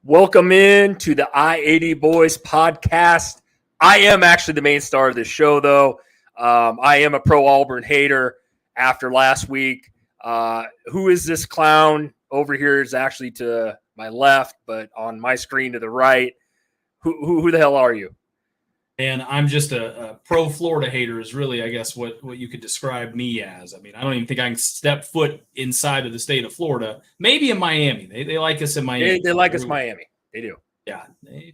Welcome in to the I-80 Boys podcast. I am actually the main star of this show, though. I am a pro-Auburn hater after last week. Who is this clown? Over here is actually to my left, but on my screen to the right. Who the hell are you? And I'm just a pro-Florida hater is really, I guess, what you could describe me as. I mean, I don't even think I can step foot inside of the state of Florida. Maybe in Miami. They like us in Miami. They like us in Miami. They do. Yeah, they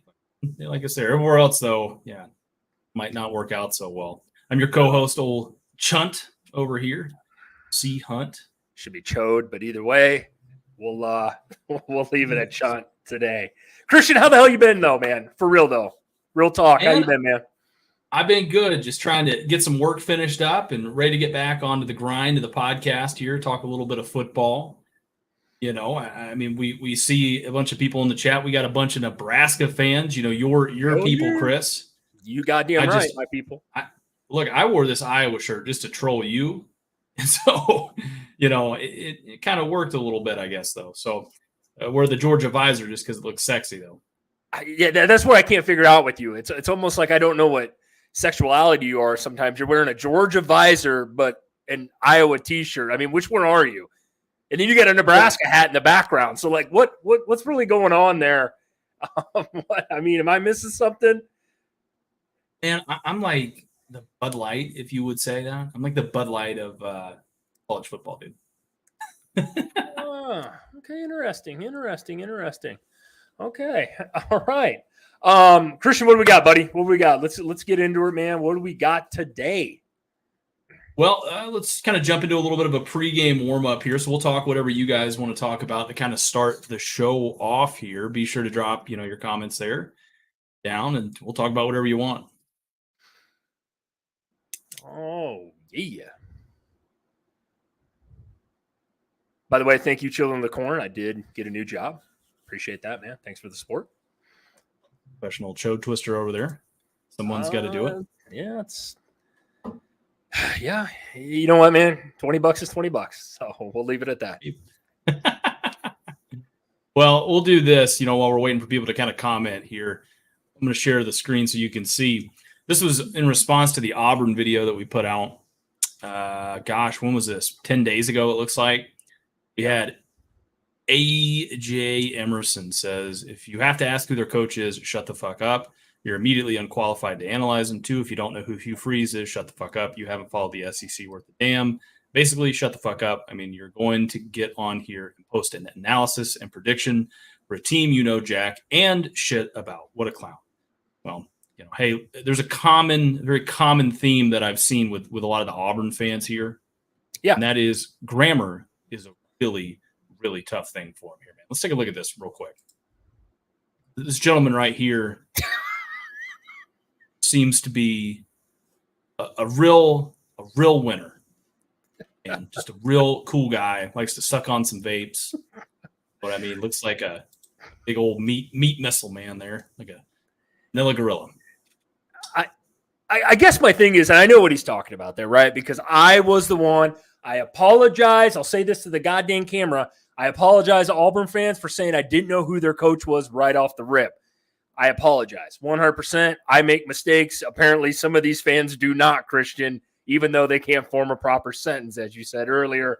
like us there. Everywhere else, though, yeah, might not work out so well. I'm your co-host, old Chunt, over here. C. Hunt. Should be Chode, but either way, we'll leave it at Chunt today. Christian, how the hell you been, though, man? For real, though. Real talk. How you been, man? I've been good. Just trying to get some work finished up and ready to get back onto the grind of the podcast here, talk a little bit of football. You know, I mean, we see a bunch of people in the chat. We got a bunch of Nebraska fans. You know, your people, yeah. Chris. You goddamn right, my people. I wore this Iowa shirt just to troll you. And so, you know, it kind of worked a little bit, I guess, though. So wear the Georgia visor just because it looks sexy, though. Yeah, that's what I can't figure out with you. It's almost like I don't know what sexuality you are. Sometimes you're wearing a Georgia visor, but an Iowa T-shirt. I mean, which one are you? And then you get a Nebraska hat in the background. So, like, what's really going on there? I mean, am I missing something? Man, I'm like the Bud Light, if you would say that. I'm like the Bud Light of college football, dude. Okay, interesting. Okay. All right. Christian, what do we got, buddy? What do we got? Let's get into it, man. What do we got today? Well, let's kind of jump into a little bit of a pregame warm-up here. So we'll talk whatever you guys want to talk about to kind of start the show off here. Be sure to drop, your comments there down, and we'll talk about whatever you want. Oh, yeah. By the way, thank you, Children of the Corn. I did get a new job. Appreciate that, man. Thanks for the support. Professional chode twister over there. Someone's got to do it. Yeah, you know what, man? $20 is $20. So we'll leave it at that. Well, we'll do this, while we're waiting for people to kind of comment here. I'm going to share the screen so you can see. This was in response to the Auburn video that we put out. When was this? 10 days ago, it looks like. We had A.J. Emerson says, if you have to ask who their coach is, shut the fuck up. You're immediately unqualified to analyze them. 2, if you don't know who Hugh Freeze is, shut the fuck up. You haven't followed the SEC worth a damn. Basically, shut the fuck up. I mean, you're going to get on here and post an analysis and prediction for a team Jack, and shit about. What a clown. Well, hey, there's a very common theme that I've seen with a lot of the Auburn fans here. Yeah. And that is grammar is a really, really tough thing for him here, man. Let's take a look at this real quick. This gentleman right here seems to be a real winner, and just a real cool guy. Likes to suck on some vapes. But I mean, looks like a big old meat missile man there, like a vanilla gorilla. I guess my thing is, and I know what he's talking about there, right? Because I was the one. I apologize. I'll say this to the goddamn camera. I apologize to Auburn fans for saying I didn't know who their coach was right off the rip. I apologize. 100%. I make mistakes. Apparently, some of these fans do not, Christian, even though they can't form a proper sentence, as you said earlier.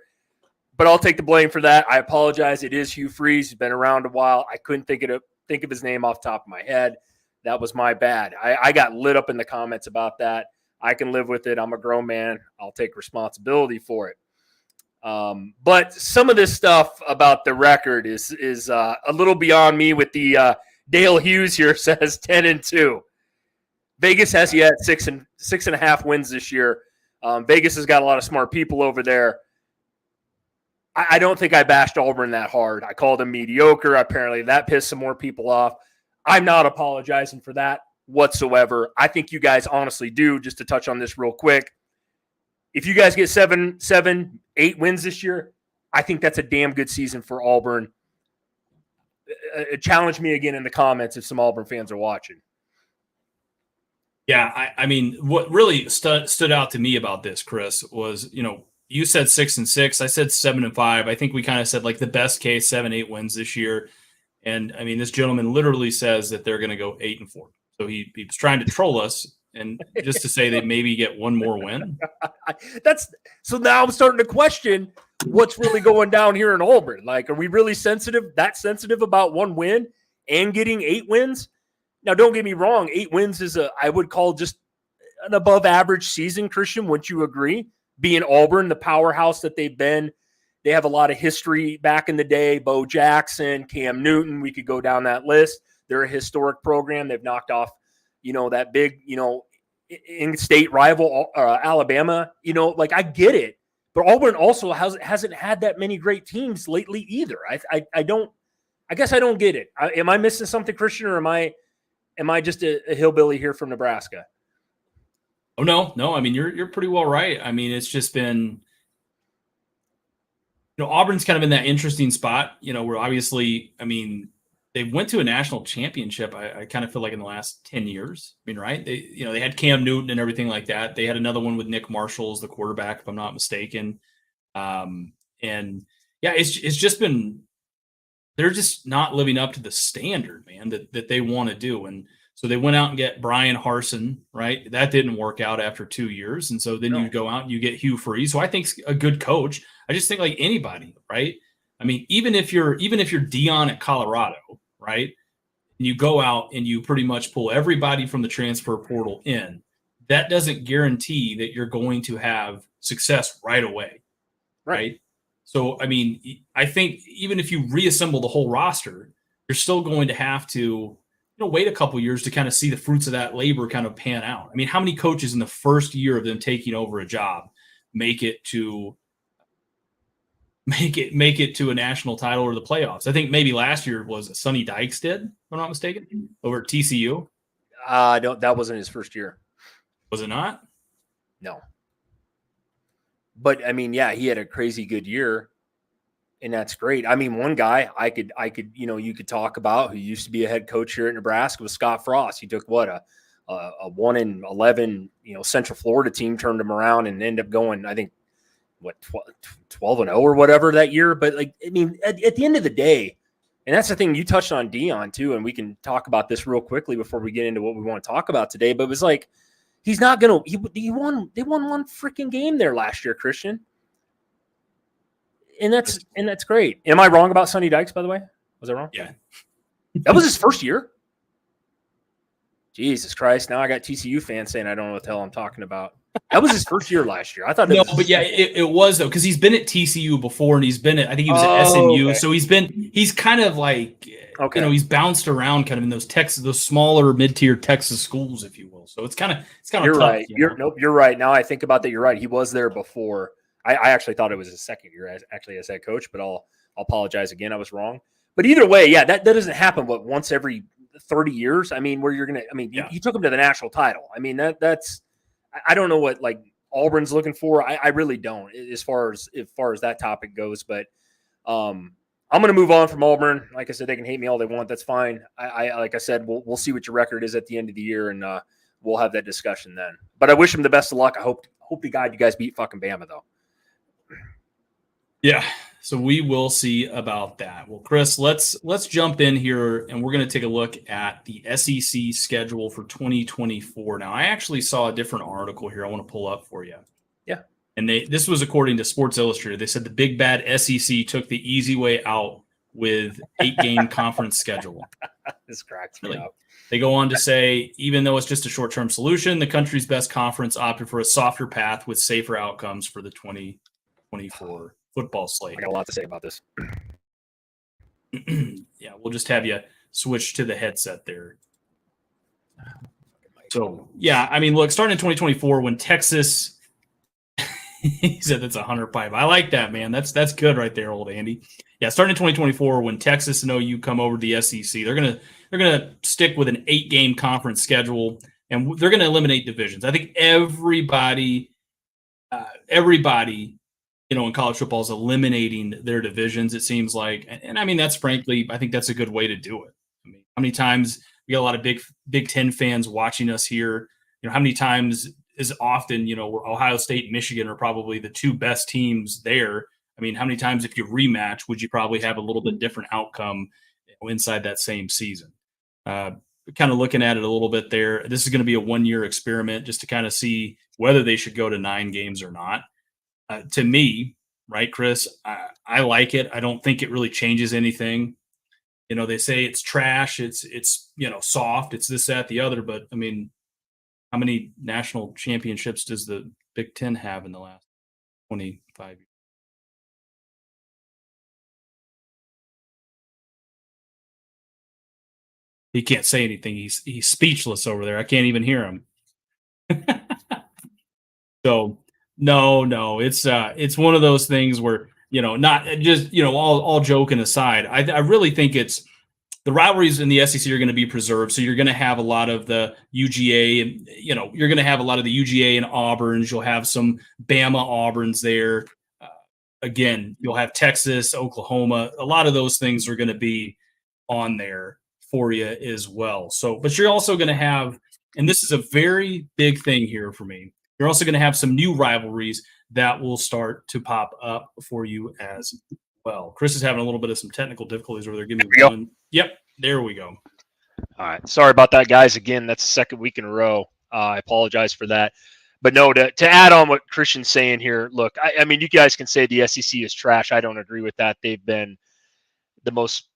But I'll take the blame for that. I apologize. It is Hugh Freeze. He's been around a while. I couldn't think of his name off the top of my head. That was my bad. I got lit up in the comments about that. I can live with it. I'm a grown man. I'll take responsibility for it. But some of this stuff about the record is a little beyond me. With the Dale Hughes here says 10-2. Vegas has you at 6.5 wins this year. Vegas has got a lot of smart people over there. I don't think I bashed Auburn that hard. I called them mediocre. Apparently that pissed some more people off. I'm not apologizing for that whatsoever. I think you guys honestly do. Just to touch on this real quick, if you guys get 7, 8 wins this year, I think that's a damn good season for Auburn. Challenge me again in the comments if some Auburn fans are watching. Yeah, I mean, what really stood out to me about this, Chris, was, you said 6-6. I said 7-5. I think we kind of said like the best case 7-8 wins this year. And I mean, this gentleman literally says that they're going to go 8-4. So he's trying to troll us, and just to say they maybe get one more win. So now I'm starting to question what's really going down here in Auburn. Like, are we really that sensitive about one win and getting 8 wins? Now, don't get me wrong. 8 wins is I would call just an above average season, Christian. Wouldn't you agree? Being Auburn, the powerhouse that they've been, they have a lot of history back in the day. Bo Jackson, Cam Newton, we could go down that list. They're a historic program. They've knocked off, that big, in-state rival Alabama. Like, I get it, but Auburn also hasn't had that many great teams lately either. I guess I don't get it. Am I missing something, Christian, or am I just a hillbilly here from Nebraska? Oh no. I mean, you're pretty well right. I mean, it's just been, Auburn's kind of in that interesting spot, where obviously, I mean, they went to a national championship. I kind of feel like in the last 10 years. I mean, right? They had Cam Newton and everything like that. They had another one with Nick Marshall as the quarterback, if I'm not mistaken. And yeah, it's just been, they're just not living up to the standard, man, that they want to do. And so they went out and get Brian Harsin, right? That didn't work out after 2 years. And so then you go out and you get Hugh Freeze, who I think's a good coach. I just think like anybody, right? I mean, even if you're Dion at Colorado, right? And you go out and you pretty much pull everybody from the transfer portal in, that doesn't guarantee that you're going to have success right away. Right. So, I mean, I think even if you reassemble the whole roster, you're still going to have to, wait a couple years to kind of see the fruits of that labor kind of pan out. I mean, how many coaches in the first year of them taking over a job make it to a national title or the playoffs? I think maybe last year was Sonny Dykes did, if I'm not mistaken, over at TCU. That wasn't his first year. Was it not? No. But I mean, yeah, he had a crazy good year, and that's great. I mean, one guy I could, you could talk about who used to be a head coach here at Nebraska was Scott Frost. He took a 1-11, Central Florida team, turned him around and ended up going, I think, 12-0 or whatever that year. But like, I mean, at the end of the day, and that's the thing you touched on Dion too, and we can talk about this real quickly before we get into what we want to talk about today. But it was like, he's not going to, they won one freaking game there last year, Christian. And that's great. Am I wrong about Sonny Dykes, by the way? Was I wrong? Yeah. That was his first year. Jesus Christ. Now I got TCU fans saying I don't know what the hell I'm talking about. That was his first year last year. I thought but yeah, it was though, because he's been at TCU before, and I think he was at SMU. Okay. So he's kind of like, he's bounced around kind of in those smaller mid-tier Texas schools, if you will. So it's kind of you're tough, right. You're right. Now I think about that. You're right. He was there before. I actually thought it was his second year as head coach, but I'll apologize again. I was wrong. But either way, yeah, that doesn't happen. Once every 30 years? I mean, he took him to the national title. I mean, that's. I don't know what like Auburn's looking for. I really don't as far as that topic goes. But I'm going to move on from Auburn. Like I said, they can hate me all they want. That's fine. I like I said, we'll see what your record is at the end of the year, and we'll have that discussion then. But I wish him the best of luck. I hope to God you guys beat fucking Bama though. Yeah. So we will see about that. Well, Chris, let's jump in here, and we're going to take a look at the SEC schedule for 2024. Now, I actually saw a different article here I want to pull up for you. Yeah. And this was according to Sports Illustrated. They said the big bad SEC took the easy way out with 8-game conference schedule. This cracks me up. They go on to say, even though it's just a short-term solution, the country's best conference opted for a softer path with safer outcomes for the 2024 football slate. I got a lot to say about this. Yeah, we'll just have you switch to the headset there. So, yeah, I mean, look, starting in 2024 when Texas – he said that's 100 pipe. I like that, man. That's good right there, old Andy. Yeah, starting in 2024 when Texas and OU come over to the SEC, they're gonna stick with an 8-game conference schedule, and they're going to eliminate divisions. I think everybody in college football is eliminating their divisions, it seems like. And I mean, I think that's a good way to do it. I mean, how many times we got a lot of Big Ten fans watching us here? How many times is often, Ohio State and Michigan are probably the two best teams there. I mean, how many times if you rematch, would you probably have a little bit different outcome inside that same season. Kind of looking at it a little bit there. This is going to be a 1-year experiment just to kind of see whether they should go to 9 games or not. To me, right, Chris, I like it. I don't think it really changes anything. They say it's trash. It's soft. It's this, that, the other. But I mean, how many national championships does the Big Ten have in the last 25 years? He can't say anything. He's speechless over there. I can't even hear him. So no, it's one of those things where not just all joking aside. I really think it's the rivalries in the SEC are going to be preserved. So you're going to have a lot of the UGA, and you're going to have a lot of the UGA and Auburns. You'll have some Bama Auburns there. Again, you'll have Texas, Oklahoma. A lot of those things are going to be on there for you as well. So, but you're also going to have, and this is a very big thing here for me, you're also going to have some new rivalries that will start to pop up for you as well. Chris is having a little bit of some technical difficulties over there. Give me one. Yep, there we go. All right. Sorry about that, guys. Again, that's the second week in a row. I apologize for that. But no, to add on what Christian's saying here, look, I mean, you guys can say the SEC is trash. I don't agree with that. They've been the most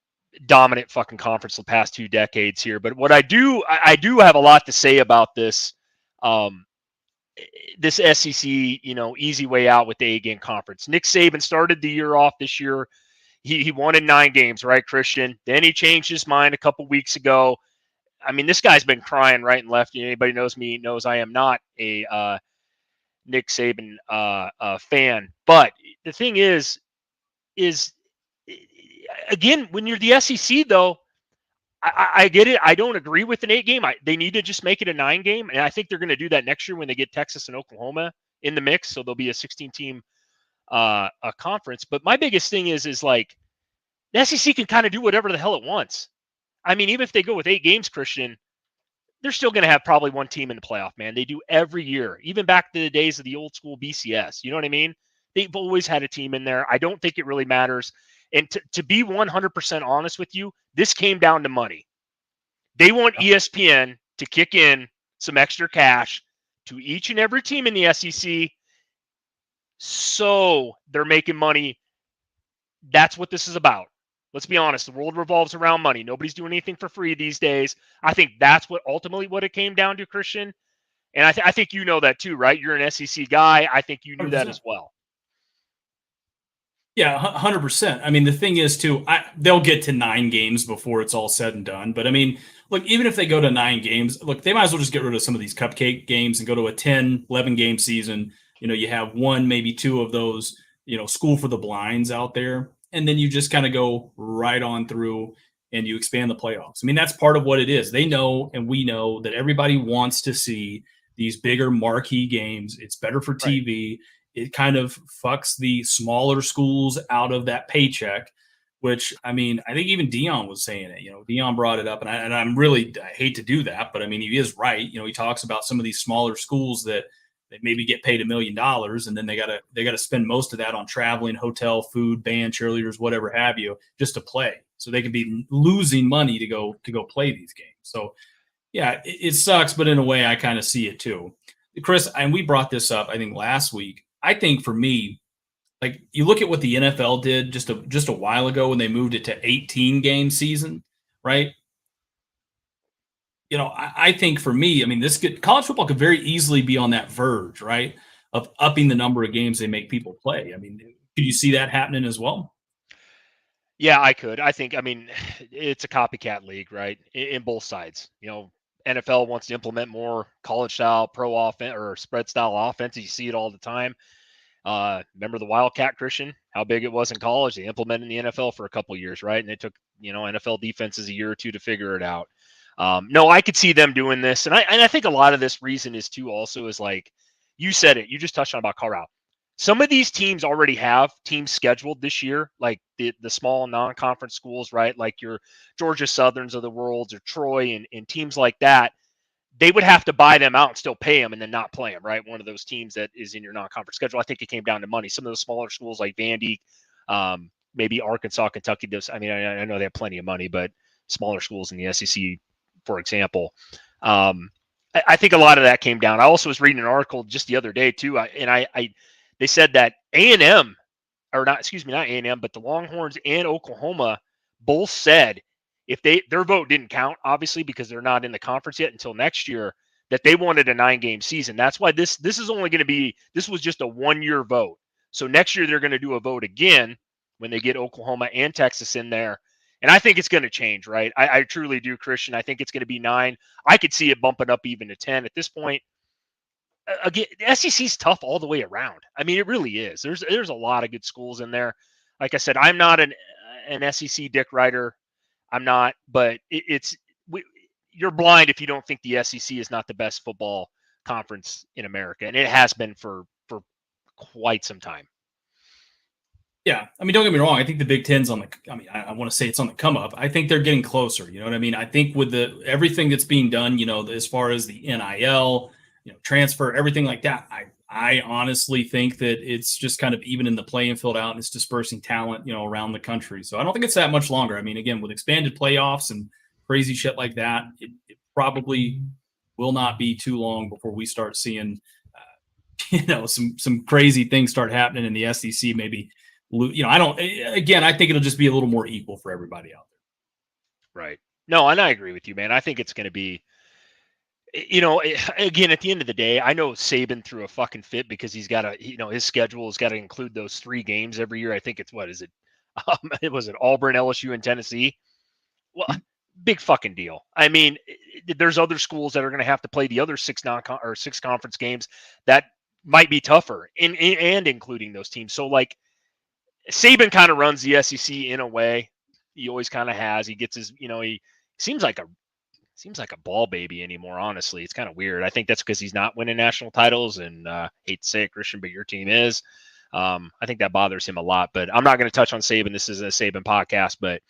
dominant fucking conference the past 2 decades here. But what I do have a lot to say about this, this SEC, easy way out with the 8-game conference. Nick Saban started the year off this year. He won in 9 games, right, Christian? Then he changed his mind a couple weeks ago. I mean, this guy's been crying right and left. Anybody knows me knows I am not a Nick Saban fan. But the thing is again, when you're the SEC, though, I get it. I don't agree with an 8-game. They need to just make it a 9-game, and I think they're going to do that next year when they get Texas and Oklahoma in the mix. So there'll be a 16-team a conference. But my biggest thing is like the SEC can kind of do whatever the hell it wants. I mean, even if they go with 8 games, Christian, they're still going to have probably one team in the playoff, man. They do every year, even back to the days of the old school BCS. You know what I mean? They've always had a team in there. I don't think it really matters. And to be 100% honest with you, this came down to money. They want ESPN to kick in some extra cash to each and every team in the SEC, so they're making money. That's what this is about. Let's be honest. The world revolves around money. Nobody's doing anything for free these days. I think that's what it came down to, Christian. And I think you know that too, right? You're an SEC guy. I think you knew 100%. That as well. Yeah, 100%. I mean, the thing is, too, they'll get to 9 games before it's all said and done. But, I mean, look, even if they go to 9 games, look, they might as well just get rid of some of these cupcake games and go to a 10, 11-game season. You have 1, maybe 2 of those, school for the blinds out there. And then you just kind of go right on through and you expand the playoffs. I mean, that's part of what it is. They know, and we know, that everybody wants to see these bigger marquee games. It's better for TV. Right. It kind of fucks the smaller schools out of that paycheck, which, I mean, I think even Dion was saying it. Dion brought it up, and I hate to do that, but I mean, he is right. He talks about some of these smaller schools that maybe get paid $1 million, and then they gotta spend most of that on traveling, hotel, food, band, cheerleaders, whatever have you, just to play. So they could be losing money to go play these games. So yeah, it sucks, but in a way, I kind of see it too, Chris. And we brought this up, I think, last week. I think for me, like, you look at what the NFL did just a while ago when they moved it to 18-game season, right? I think for me, I mean, college football could very easily be on that verge, right, of upping the number of games they make people play. I mean, could you see that happening as well? Yeah, I could. I think, I mean, it's a copycat league, right, in both sides. NFL wants to implement more college-style pro offense or spread-style offense. You see it all the time. Remember the Wildcat, Christian? How big it was in college? They implemented in the NFL for a couple of years, right? And it took NFL defenses a year or two to figure it out. No, I could see them doing this, and I think a lot of this reason is too also is like you said it. You just touched on about Colorado. Some of these teams already have teams scheduled this year, like the small non-conference schools, right? Like your Georgia Southerns of the world, or Troy, and teams like that. They would have to buy them out and still pay them and then not play them, right? One of those teams that is in your non-conference schedule. I think it came down to money. Some of the smaller schools like Vandy, maybe Arkansas, Kentucky does. I mean, I know they have plenty of money, but smaller schools in the SEC, for example. I think a lot of that came down. I also was reading an article just the other day too, they said that A&M, or not, excuse me, not A&M, but the Longhorns and Oklahoma both said if their vote didn't count, obviously because they're not in the conference yet until next year, that they wanted a 9-game season. That's why this is only going to be, this was just a 1-year vote. So next year they're going to do a vote again when they get Oklahoma and Texas in there. And I think it's going to change, right? I truly do, Christian. I think it's going to be 9. I could see it bumping up even to 10 at this point. Again, the SEC is tough all the way around. I mean, it really is. There's a lot of good schools in there. Like I said, I'm not an SEC dick rider. I'm not, but you're blind if you don't think the SEC is not the best football conference in America, and it has been for quite some time. Yeah, I mean, don't get me wrong. I think the Big Ten's on the. I mean, I want to say it's on the come up. I think they're getting closer. You know what I mean? I think with everything that's being done, as far as the NIL, transfer, everything like that. I honestly think that it's just kind of even in the playing field out, and it's dispersing talent, around the country. So I don't think it's that much longer. I mean, again, with expanded playoffs and crazy shit like that, it probably will not be too long before we start seeing, some crazy things start happening in the SEC. Maybe. I think it'll just be a little more equal for everybody out there. Right. No, and I agree with you, man. I think it's going to be, again, at the end of the day, I know Saban threw a fucking fit because he's got his schedule has got to include those 3 games every year. I think it's, what is it? It was Auburn, LSU, and Tennessee. Well, big fucking deal. I mean, there's other schools that are going to have to play the other 6 conference games that might be tougher and including those teams. So like, Saban kind of runs the SEC in a way. He always kind of has. He gets his, he seems like a ball baby anymore. Honestly, it's kind of weird. I think that's because he's not winning national titles. And hate to say it, Christian, but your team is. I think that bothers him a lot. But I'm not going to touch on Saban. This is a Saban podcast, but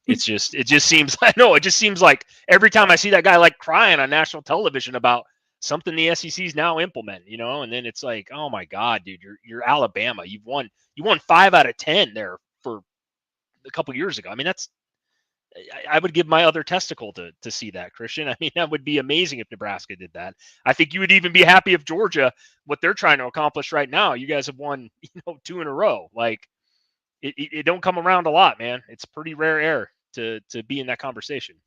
it just seems like it just seems like every time I see that guy like crying on national television about something the SEC is now implementing, and then it's like, oh my God, dude, you're Alabama. You won 5 out of 10 there for a couple years ago. I mean, I would give my other testicle to see that, Christian. I mean, that would be amazing if Nebraska did that. I think you would even be happy if Georgia, what they're trying to accomplish right now, you guys have won, 2 in a row. Like it don't come around a lot, man. It's pretty rare air to be in that conversation.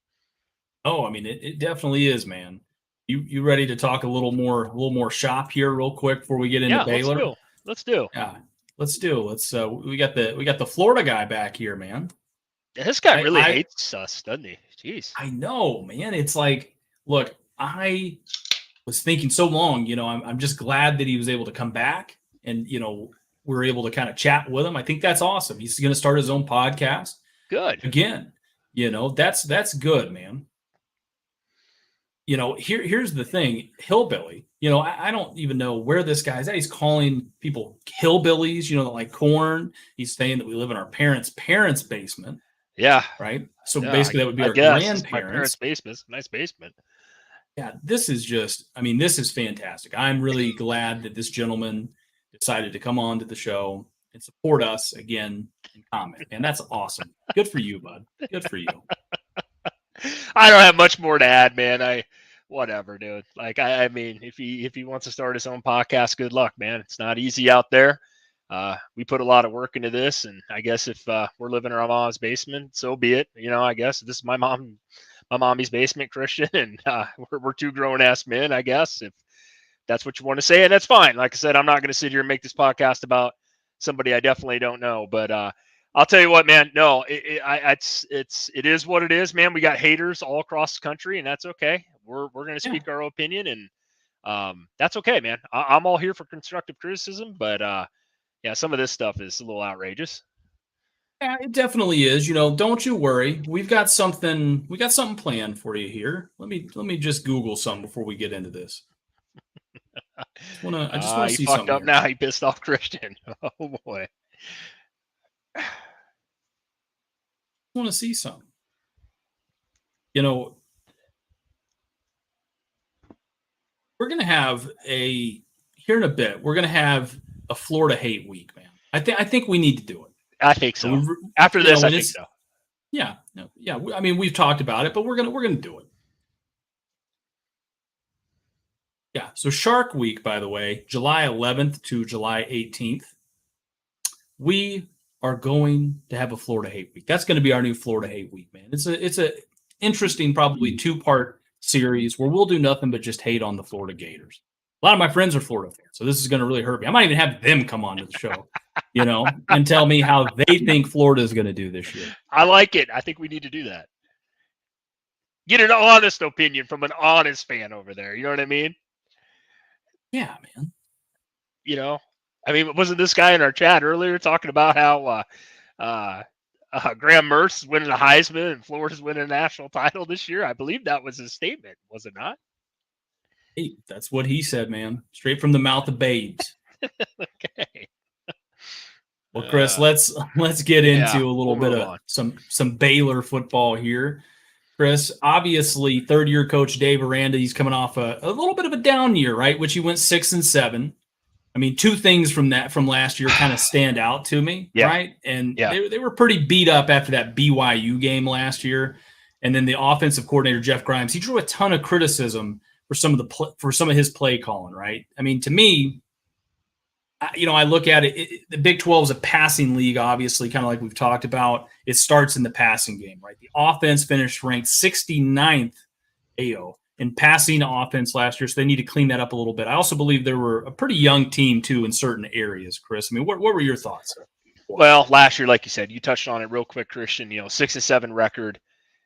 Oh, I mean, it definitely is, man. You ready to talk a little more shop here real quick before we get into Baylor? Let's do. Yeah, let's do. We got the Florida guy back here, man. This guy really hates us, doesn't he? Jeez. I know, man. It's like, look, I was thinking so long, I'm just glad that he was able to come back and, we're able to kind of chat with him. I think that's awesome. He's going to start his own podcast. Good. Again, that's good, man. Here's the thing, hillbilly. I don't even know where this guy's at. He's calling people hillbillies, that like corn. He's saying that we live in our parents' basement. Yeah. Right. So basically, that would be our grandparents' my parents' basement. Nice basement. Yeah. This is fantastic. I'm really glad that this gentleman decided to come on to the show and support us again and comment. And that's awesome. Good for you, bud. Good for you. I don't have much more to add, man. Whatever, dude. Like, I mean, if he wants to start his own podcast, good luck, man. It's not easy out there. We put a lot of work into this, and I guess if we're living in our mom's basement, so be it. I guess this is my mommy's basement, Christian, and we're 2 grown-ass men, I guess, if that's what you want to say, and that's fine. Like I said, I'm not going to sit here and make this podcast about somebody I definitely don't know, but I'll tell you what, man. No, it is what it is, man. We got haters all across the country, and that's okay. We're going to speak our opinion, and that's okay, man. I'm all here for constructive criticism, but yeah, some of this stuff is a little outrageous. Yeah, it definitely is. Don't you worry. We got something planned for you here. Let me just Google something before we get into this. I just want to see something. Up now. He pissed off Christian. Oh boy. I want to see something. We're going to have here in a bit. We're going to have a Florida hate week, man. I think we need to do it. I think so. And After this, I think so. Yeah. I mean, we've talked about it, but we're gonna do it. Yeah. So Shark Week, by the way, July 11th to July 18th, we are going to have a Florida Hate Week. That's going to be our new Florida Hate Week, man. It's a interesting, probably 2-part series where we'll do nothing but just hate on the Florida Gators. A lot of my friends are Florida fans, so this is going to really hurt me. I might even have them come on to the show, and tell me how they think Florida is going to do this year. I like it. I think we need to do that. Get an honest opinion from an honest fan over there. You know what I mean? Yeah, man. I mean, wasn't this guy in our chat earlier talking about how Graham Mertz winning the Heisman and Florida's winning a national title this year? I believe that was his statement, was it not? Hey, that's what he said, man. Straight from the mouth of babes. Okay. Well, Chris, let's get into a little bit of on. some Baylor football here. Chris, obviously, third-year coach Dave Aranda, he's coming off a little bit of a down year, right? Which he went 6-7. I mean, 2 things from last year kind of stand out to me, right? And they were pretty beat up after that BYU game last year. And then the offensive coordinator Jeff Grimes, he drew a ton of criticism for some of his play calling, right? I mean, to me, I look at it, the Big 12 is a passing league, obviously, kind of like we've talked about. It starts in the passing game, right? The offense finished ranked 69th in passing offense last year, so they need to clean that up a little bit. I also believe they were a pretty young team, too, in certain areas, Chris. I mean, what were your thoughts? Well, last year, like you said, you touched on it real quick, Christian, 6-7 record.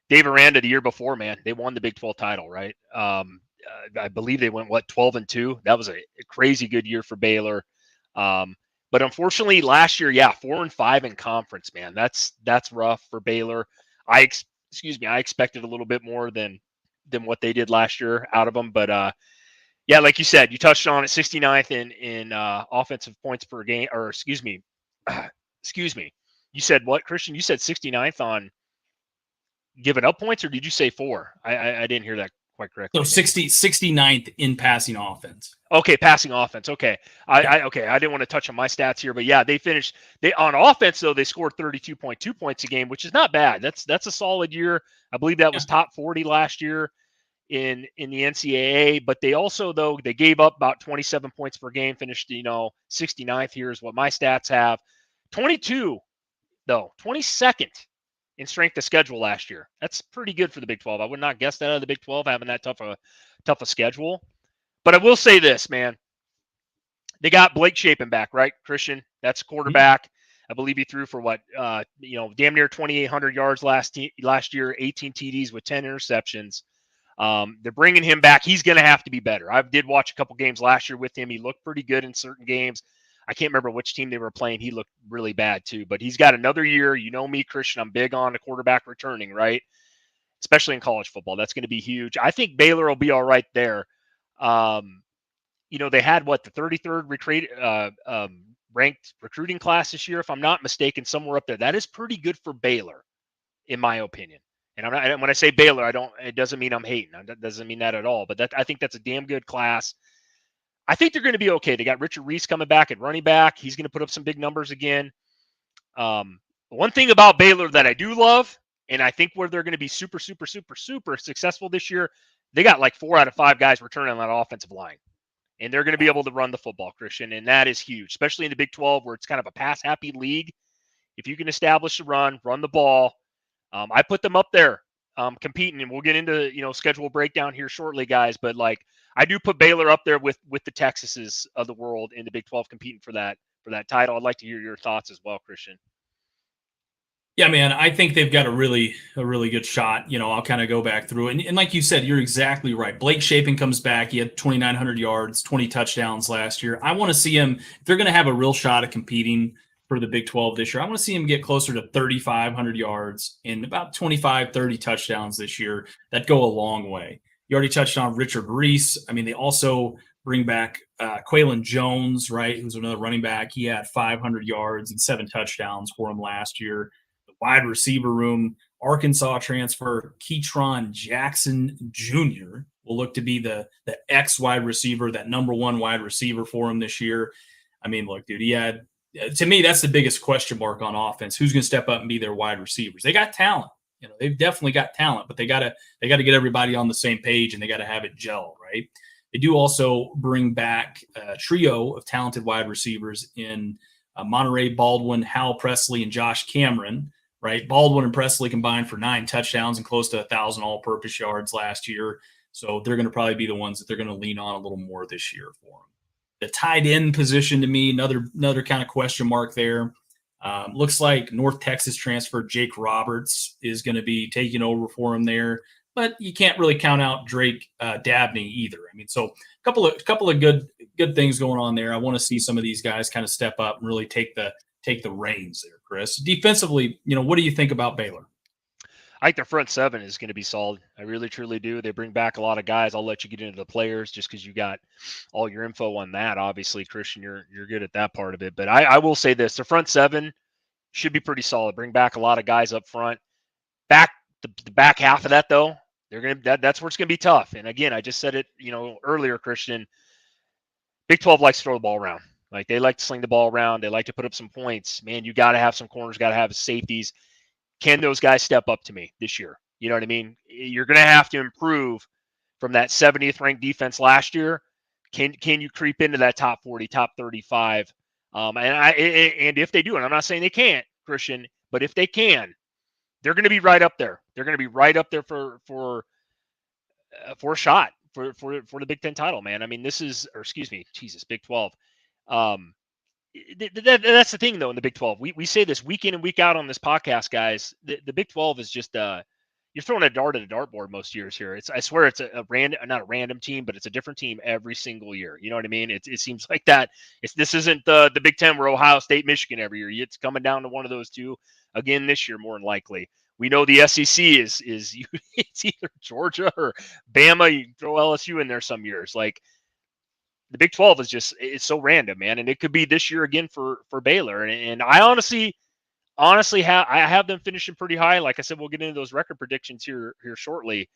Dave Aranda the year before, man, they won the Big 12 title, right? I believe they went, 12-2? That was a crazy good year for Baylor. But unfortunately last year, 4-5 in conference, man. That's rough for Baylor. I expected a little bit more than what they did last year out of them. But like you said, you touched on it, 69th in offensive points per game, or excuse me. You said what, Christian? You said 69th on giving up points, or did you say 4? I didn't hear that quite correctly. No, 69th in passing offense. Okay, passing offense. Okay. I didn't want to touch on my stats here, but they finished on offense though, they scored 32.2 points a game, which is not bad. That's a solid year. I believe that was top 40 last year in the NCAA, but they also though they gave up about 27 points per game, finished 69th here is what my stats have. 22 though, 22nd in strength of schedule last year. That's pretty good for the Big 12. I would not guess that out of the Big 12 having that tough a schedule. But I will say this, man. They got Blake Shapen back, right, Christian? That's quarterback. Mm-hmm. I believe he threw for damn near 2,800 yards last year, 18 TDs with 10 interceptions. They're bringing him back. He's going to have to be better. I did watch a couple games last year with him. He looked pretty good in certain games. I can't remember which team they were playing. He looked really bad too, but he's got another year. You know me, Christian, I'm big on a quarterback returning, right? Especially in college football. That's going to be huge. I think Baylor will be all right there. They had the 33rd ranked recruiting class this year, if I'm not mistaken, somewhere up there. That is pretty good for Baylor, in my opinion. And when I say Baylor, it doesn't mean I'm hating. That doesn't mean that at all. But I think that's a damn good class. I think they're going to be okay. They got Richard Reese coming back at running back. He's going to put up some big numbers again. One thing about Baylor that I do love, and I think where they're going to be super, super, super, super successful this year, they got 4 out of 5 guys returning on that offensive line. And they're going to be able to run the football, Christian. And that is huge, especially in the Big 12 where it's kind of a pass-happy league. If you can establish the run the ball, I put them up there competing. And we'll get into, schedule breakdown here shortly, guys. But, I do put Baylor up there with the Texases of the world in the Big 12 competing for that title. I'd like to hear your thoughts as well, Christian. Yeah, man, I think they've got a really good shot. I'll kind of go back through it. And like you said, you're exactly right. Blake Shapen comes back. He had 2,900 yards, 20 touchdowns last year. I want to see him, if they're going to have a real shot at competing for the Big 12 this year, I want to see him get closer to 3,500 yards and about 25, 30 touchdowns this year. That go a long way. You already touched on Richard Reese. I mean, they also bring back Quaylon Jones, right, who's another running back. He had 500 yards and 7 touchdowns for him last year. The wide receiver room, Arkansas transfer Keytron Jackson Jr. will look to be the ex wide receiver, that number 1 wide receiver for him this year. I mean, look, dude, he had To me, that's the biggest question mark on offense. Who's going to step up and be their wide receivers? They got talent. They've definitely got talent, but they got to get everybody on the same page, and they got to have it gel, right? They do also bring back a trio of talented wide receivers in Monterey Baldwin, Hal Presley, and Josh Cameron, right? Baldwin and Presley combined for 9 touchdowns and close to 1,000 all-purpose yards last year. So they're going to probably be the ones that they're going to lean on a little more this year for them. The tight end position, to me, another kind of question mark there. Looks like North Texas transfer Jake Roberts is going to be taking over for him there, but you can't really count out Drake Dabney either. I mean, so a couple of good things going on there. I want to see some of these guys kind of step up and really take the reins there, Chris. Defensively, what do you think about Baylor? I think their front seven is going to be solid. I really, truly do. They bring back a lot of guys. I'll let you get into the players just because you got all your info on that. Obviously, Christian, you're good at that part of it. But I will say this: the front seven should be pretty solid. Bring back a lot of guys up front. The back half of that, though, that's where it's going to be tough. And again, I just said it, earlier, Christian. Big 12 likes to throw the ball around. Like, they like to sling the ball around. They like to put up some points. Man, you got to have some corners. Got to have safeties. Can those guys step up to me this year? You know what I mean? You're going to have to improve from that 70th ranked defense last year. Can you creep into that top 40, top 35? And if they do, and I'm not saying they can't, Christian, but if they can, they're going to be right up there. They're going to be right up there for a shot for the Big Ten title, man. I mean, Big 12. That's the thing, though, in the Big 12. We say this week in and week out on this podcast, guys. The Big 12 is just you're throwing a dart at a dartboard most years here. I swear it's not a random team, but it's a different team every single year. You know what I mean? It seems like that. This isn't the Big 10 where Ohio State, Michigan every year. It's coming down to one of those two again this year, more than likely. We know the SEC is it's either Georgia or Bama. You can throw LSU in there some years. Like, the Big 12 it's so random, man. And it could be this year again for Baylor. And I honestly have them finishing pretty high. Like I said, we'll get into those record predictions here shortly.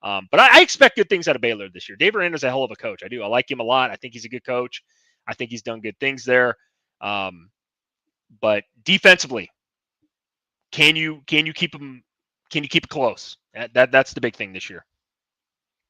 But I expect good things out of Baylor this year. Dave Aranda's a hell of a coach. I do. I like him a lot. I think he's a good coach. I think he's done good things there. But defensively, can you keep him? Can you keep it close? That's the big thing this year.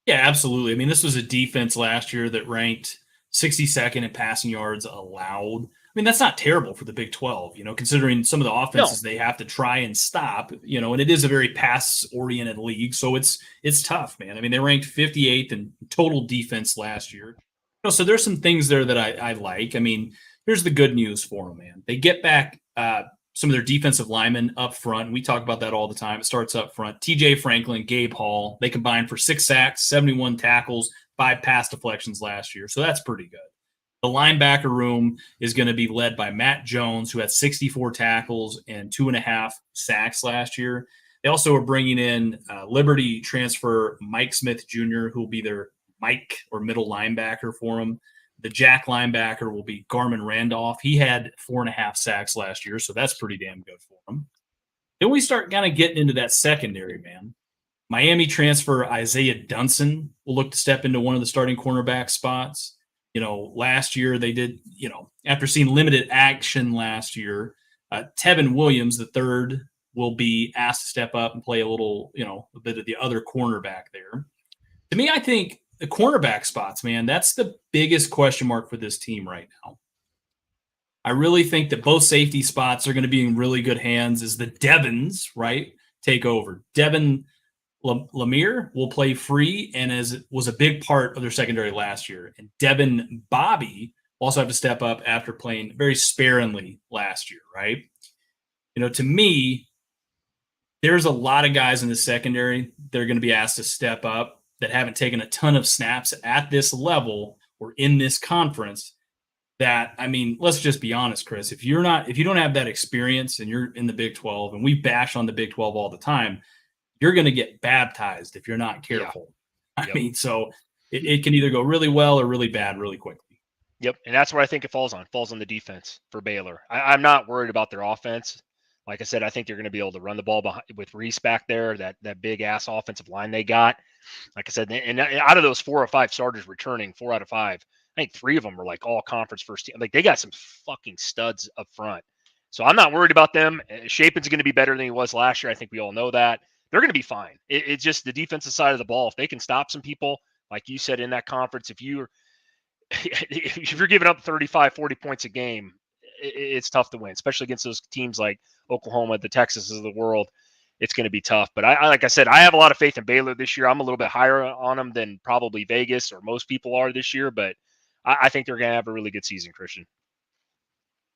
Yeah, absolutely. I mean, this was a defense last year that ranked 62nd in passing yards allowed. I mean, that's not terrible for the Big 12, considering some of the offenses they have to try and stop, and it is a very pass-oriented league, so it's tough, man. I mean, they ranked 58th in total defense last year. So there's some things there that I like. I mean, here's the good news for them, man. They get back some of their defensive linemen up front. We talk about that all the time. It starts up front. TJ Franklin, Gabe Hall, they combined for 6 sacks, 71 tackles, 5 pass deflections last year. So that's pretty good. The linebacker room is going to be led by Matt Jones, who had 64 tackles and 2.5 sacks last year. They also are bringing in Liberty transfer Mike Smith Jr., who will be their Mike or middle linebacker for them. The Jack linebacker will be Garmin Randolph. He had 4.5 sacks last year, so that's pretty damn good for him. Then we start kind of getting into that secondary, man. Miami transfer Isaiah Dunson will look to step into one of the starting cornerback spots. Last year they did, after seeing limited action last year, Tevin Williams, the third, will be asked to step up and play a little, a bit of the other cornerback there. To me, I think the cornerback spots, man, that's the biggest question mark for this team right now. I really think that both safety spots are going to be in really good hands as the Devons, right, take over. Devin Lemire will play free and was a big part of their secondary last year. And Devin Bobby will also have to step up after playing very sparingly last year, right? To me, there's a lot of guys in the secondary that are going to be asked to step up that haven't taken a ton of snaps at this level or in this conference. That, I mean, let's just be honest, Chris. If you don't have that experience and you're in the Big 12, and we bash on the Big 12 all the time, you're going to get baptized if you're not careful. Yeah. I mean, so it can either go really well or really bad really quickly. Yep, and that's where I think it falls on the defense for Baylor. I'm not worried about their offense. Like I said, I think they're going to be able to run the ball with Reese back there, that big-ass offensive line they got. Like I said, and out of those 4 or 5 starters returning, 4 out of 5, I think 3 of them are like all conference first team. Like they got some fucking studs up front. So I'm not worried about them. Shapen's going to be better than he was last year. I think we all know that. They're going to be fine. It's just the defensive side of the ball. If they can stop some people, like you said in that conference, if you're giving up 35, 40 points a game, it's tough to win, especially against those teams like Oklahoma, the Texas of the world. It's going to be tough. But I like I said, I have a lot of faith in Baylor this year. I'm a little bit higher on them than probably Vegas or most people are this year, but I think they're going to have a really good season, Christian.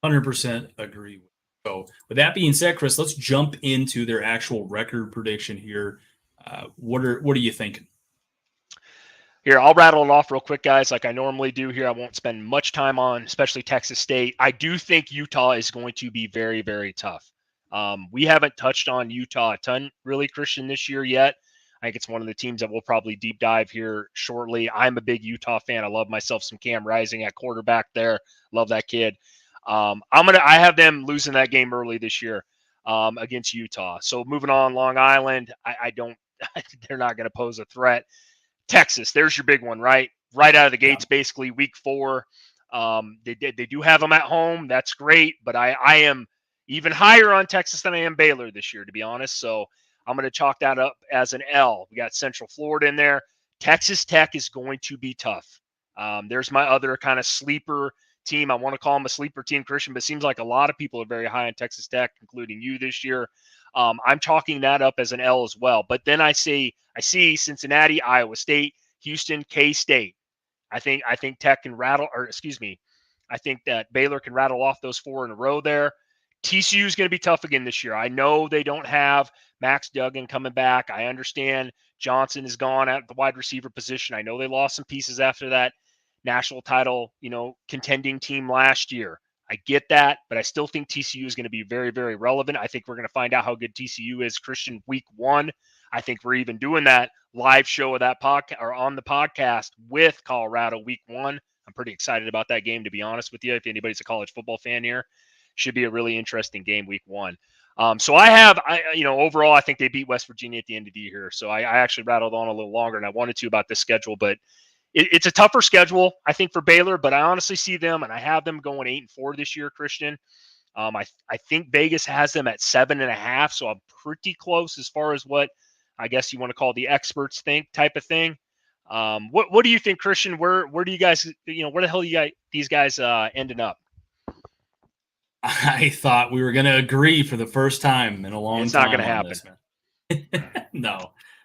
100% agree. So with that being said, Chris, let's jump into their actual record prediction here. What are you thinking? Here, I'll rattle it off real quick, guys, like I normally do here. I won't spend much time on, especially Texas State. I do think Utah is going to be very, very tough. We haven't touched on Utah a ton, really, Christian, this year yet. I think it's one of the teams that we'll probably deep dive here shortly. I'm a big Utah fan. I love myself some Cam Rising at quarterback there. Love that kid. I have them losing that game early this year against Utah. So moving on, Long Island, they're not going to pose a threat. Texas, there's your big one, right? Right out of the gates, basically week 4. They do have them at home. That's great, but I am even higher on Texas than I am Baylor this year, to be honest. So I'm going to chalk that up as an L. We got Central Florida in there. Texas Tech is going to be tough. There's my other kind of sleeper team. I want to call them a sleeper team, Christian, but it seems like a lot of people are very high on Texas Tech, including you this year. I'm chalking that up as an L as well. But then I see Cincinnati, Iowa State, Houston, K-State. I think Tech can rattle, or excuse me, I think that Baylor can rattle off those 4 in a row there. TCU is going to be tough again this year. I know they don't have Max Duggan coming back. I understand Johnson is gone at the wide receiver position. I know they lost some pieces after that national title, contending team last year. I get that, but I still think TCU is going to be very, very relevant. I think we're going to find out how good TCU is, Christian, week 1. I think we're even doing that live show of that podcast or on the podcast with Colorado week 1. I'm pretty excited about that game, to be honest with you. If anybody's a college football fan here, should be a really interesting game week 1. So overall, I think they beat West Virginia at the end of the year. So I actually rattled on a little longer than I wanted to about this schedule, but it's a tougher schedule, I think, for Baylor, but I honestly see them, and I have them going 8-4 this year, Christian. I think Vegas has them at 7.5, so I'm pretty close as far as what I guess you want to call the experts think type of thing. What do you think, Christian? Where do you guys, where the hell these guys ending up? I thought we were going to agree for the first time in a long time. It's not going to happen. This,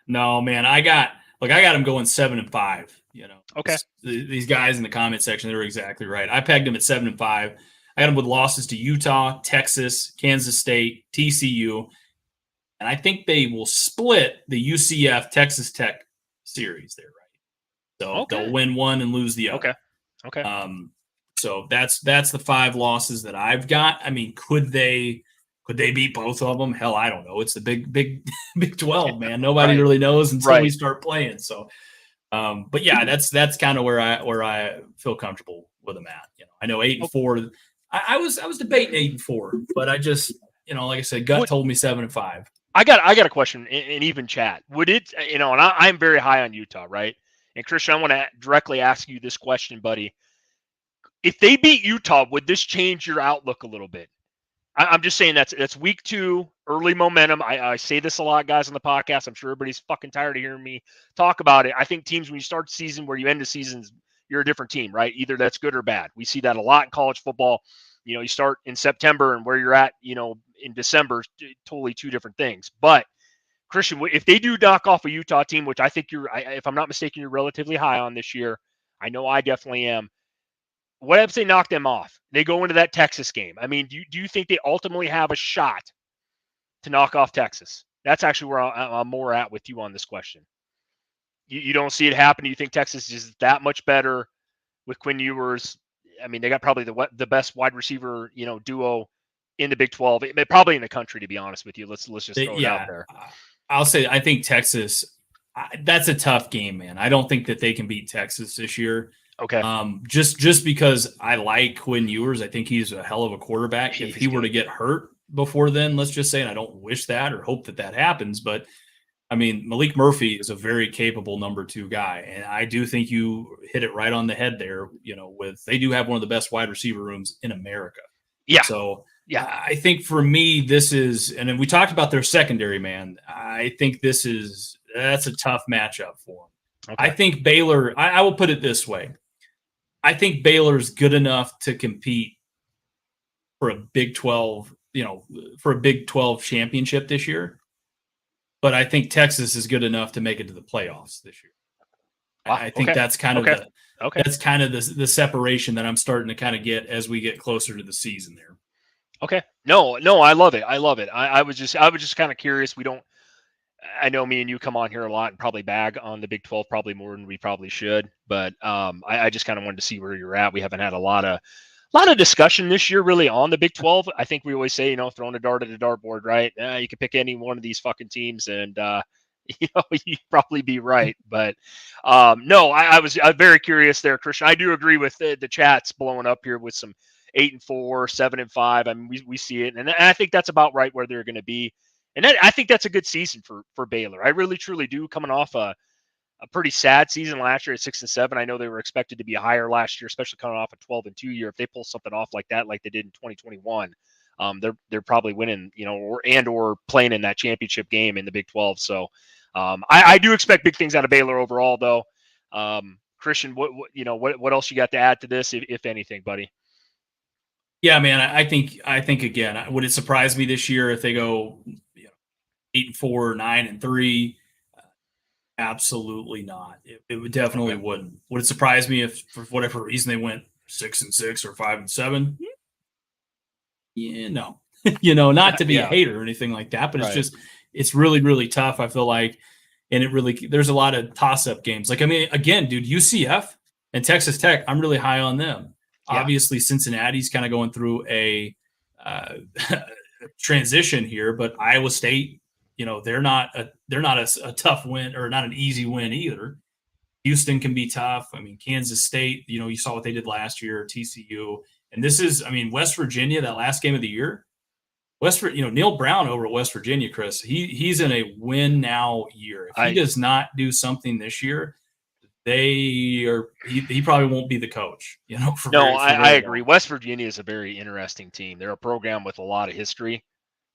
no, man. I got them going 7-5. Okay. These guys in the comment section, they were exactly right. I pegged them at 7-5. I got them with losses to Utah, Texas, Kansas State, TCU, and I think they will split the UCF Texas Tech series there, right? So they'll win one and lose the other. Okay. So that's the 5 losses that I've got. I mean, could they beat both of them? Hell, I don't know. It's the big 12, man. Nobody really knows until we start playing. So. But yeah, that's kind of where I feel comfortable with them at. I know 8-4. I was debating 8-4, but I just, like I said, gut told me 7-5. I got a question in even chat. Would it, and I'm very high on Utah, right? And Christian, I want to directly ask you this question, buddy. If they beat Utah, would this change your outlook a little bit? I'm just saying that's week 2, early momentum. I say this a lot, guys, on the podcast. I'm sure everybody's fucking tired of hearing me talk about it. I think teams, when you start the season, where you end the seasons, you're a different team, right? Either that's good or bad. We see that a lot in college football. You start in September and where you're at, in December, totally 2 different things. But Christian, if they do knock off a Utah team, which I think if I'm not mistaken, you're relatively high on this year. I know I definitely am. What if they knock them off? They go into that Texas game. I mean, do you think they ultimately have a shot to knock off Texas? That's actually where I'm more at with you on this question. You don't see it happen. You think Texas is that much better with Quinn Ewers? I mean, they got probably the best wide receiver, duo in the Big 12, probably in the country, to be honest with you. Let's just throw it out there. I'll say I think Texas. That's a tough game, man. I don't think that they can beat Texas this year. Okay. Just because I like Quinn Ewers, I think he's a hell of a quarterback. If he were to get hurt before then, let's just say, and I don't wish that or hope that happens, but I mean, Malik Murphy is a very capable number 2 guy, and I do think you hit it right on the head there. They do have one of the best wide receiver rooms in America. Yeah. So Yeah. I think for me, this is, and then we talked about their secondary, man. I think that's a tough matchup for them. Okay. I think Baylor, I will put it this way. I think Baylor's good enough to compete for a Big 12, for a Big 12 championship this year. But I think Texas is good enough to make it to the playoffs this year. Wow. I think that's kind of the separation that I'm starting to kind of get as we get closer to the season there. Okay. No, I love it. I was just kind of curious. I know me and you come on here a lot and probably bag on the Big 12 probably more than we probably should, but I just kind of wanted to see where you're at. We haven't had a lot of discussion this year really on the Big 12. I think we always say, throwing a dart at a dartboard, right? You can pick any one of these fucking teams and, you'd probably be right. But no, I'm very curious there, Christian. I do agree with the chats blowing up here with some 8-4, 7-5. I mean, we see it. And I think that's about right where they're going to be. And I think that's a good season for Baylor. I really, truly do, coming off a pretty sad season last year at 6-7. I know they were expected to be higher last year, especially coming off a 12-2 year. If they pull something off like that, like they did in 2021, they're probably winning, or playing in that championship game in the Big 12. So I do expect big things out of Baylor overall, though. Christian, what else you got to add to this, if anything, buddy? Yeah, man. I think again, would it surprise me this year if they go 8-4, 9-3? Absolutely not. It would definitely wouldn't. Would it surprise me if, for whatever reason, they went 6-6 or 5-7? Yeah, no. Not to be a hater or anything like that, but it's really, really tough. I feel like, and there's a lot of toss-up games. Like, I mean, again, dude, UCF and Texas Tech, I'm really high on them. Yeah. Obviously, Cincinnati's kind of going through a transition here, but Iowa State, they're not a tough win or not an easy win either. Houston can be tough. I mean, Kansas State, you saw what they did last year, TCU. And this is, West Virginia, that last game of the year, Neil Brown over at West Virginia, Chris, he's in a win now year. If he does not do something this year, he probably won't be the coach, I agree. West Virginia is a very interesting team. They're a program with a lot of history,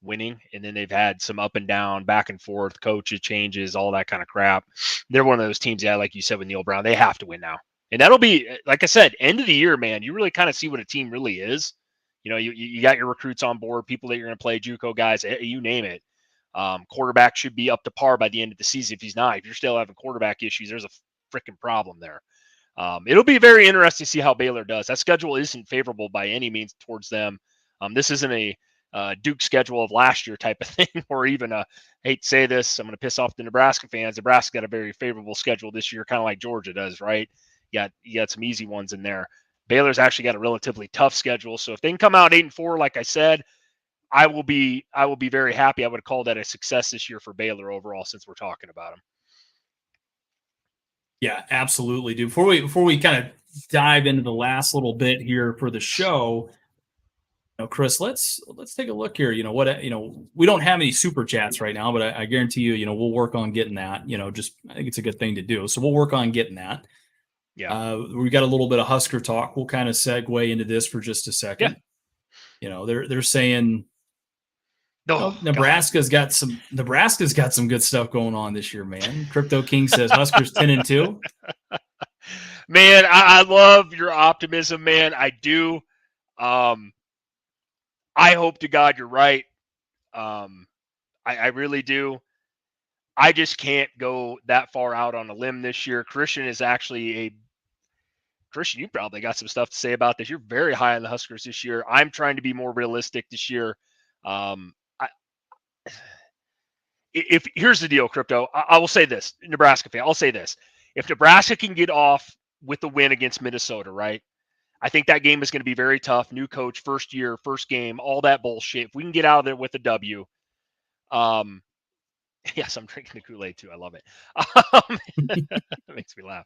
winning, and then they've had some up and down, back and forth, coaches changes, all that kind of crap. They're one of those teams, like you said with Neil Brown, they have to win now. And that'll be, like I said, end of the year, man, you really kind of see what a team really is. You got your recruits on board, people that you're going to play, JUCO guys, you name it. Quarterback should be up to par by the end of the season. If you're still having quarterback issues, there's a freaking problem there. It'll be very interesting to see how Baylor does. That schedule isn't favorable by any means towards them. This isn't a Duke schedule of last year type of thing, or even hate to say this, I'm going to piss off the Nebraska fans. Nebraska got a very favorable schedule this year, kind of like Georgia does, right? You got some easy ones in there. Baylor's actually got a relatively tough schedule. So if they can come out 8-4, like I said, I will be very happy. I would call that a success this year for Baylor overall, since we're talking about them. Yeah, absolutely, dude. Before we kind of dive into the last little bit here for the show, Chris, let's take a look here. We don't have any super chats right now, but I guarantee you, we'll work on getting that. I think it's a good thing to do. So we'll work on getting that. Yeah. We got a little bit of Husker talk. We'll kind of segue into this for just a second. Yeah. They're saying Nebraska's got some good stuff going on this year, man. Crypto King says Huskers 10-2. Man, I love your optimism, man. I do. I hope to God you're right. I really do. I just can't go that far out on a limb this year. Christian, you probably got some stuff to say about this. You're very high on the Huskers this year. I'm trying to be more realistic this year. Here's the deal, Crypto. I will say this, Nebraska fan. I'll say this: if Nebraska can get off with the win against Minnesota, right? I think that game is going to be very tough. New coach, first year, first game, all that bullshit. If we can get out of there with a W, yes, I'm drinking the Kool-Aid too. I love it. It makes me laugh.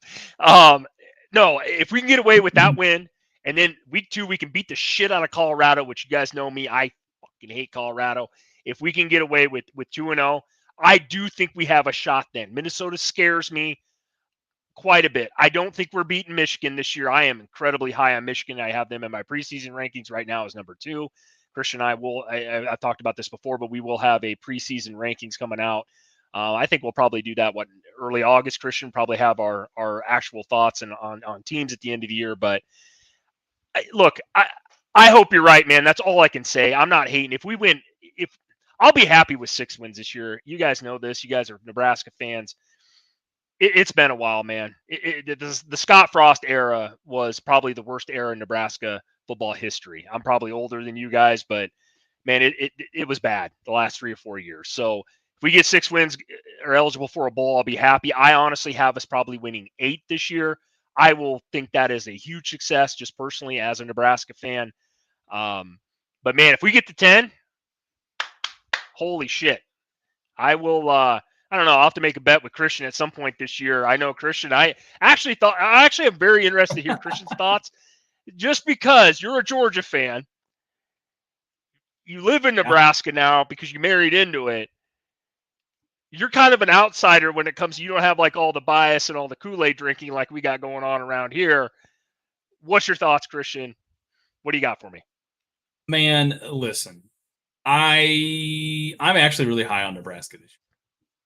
No, if we can get away with that win, and then week 2 we can beat the shit out of Colorado, which you guys know me, I fucking hate Colorado. If we can get away with 2-0, I do think we have a shot then. Minnesota scares me quite a bit. I don't think we're beating Michigan this year. I am incredibly high on Michigan. I have them in my preseason rankings right now as number 2. Christian and I've talked about this before, but we will have a preseason rankings coming out. I think we'll probably do that early August. Christian, probably have our actual thoughts on teams at the end of the year. But look, I hope you're right, man. That's all I can say. I'm not hating. If we win, I'll be happy with 6 wins this year. You guys know this. You guys are Nebraska fans. It's been a while, man. The Scott Frost era was probably the worst era in Nebraska football history. I'm probably older than you guys, but man, it was bad the last 3 or 4 years. So if we get 6 wins or eligible for a bowl, I'll be happy. I honestly have us probably winning 8 this year. I will think that is a huge success, just personally as a Nebraska fan. But man, if we get to 10, holy shit. I will I don't know. I'll have to make a bet with Christian at some point this year. I know Christian. I actually am very interested to hear Christian's thoughts, just because you're a Georgia fan. You live in Nebraska now because you married into it. You're kind of an outsider when it comes. You don't have like all the bias and all the Kool-Aid drinking like we got going on around here. What's your thoughts, Christian? What do you got for me? Man, listen, I'm actually really high on Nebraska this year.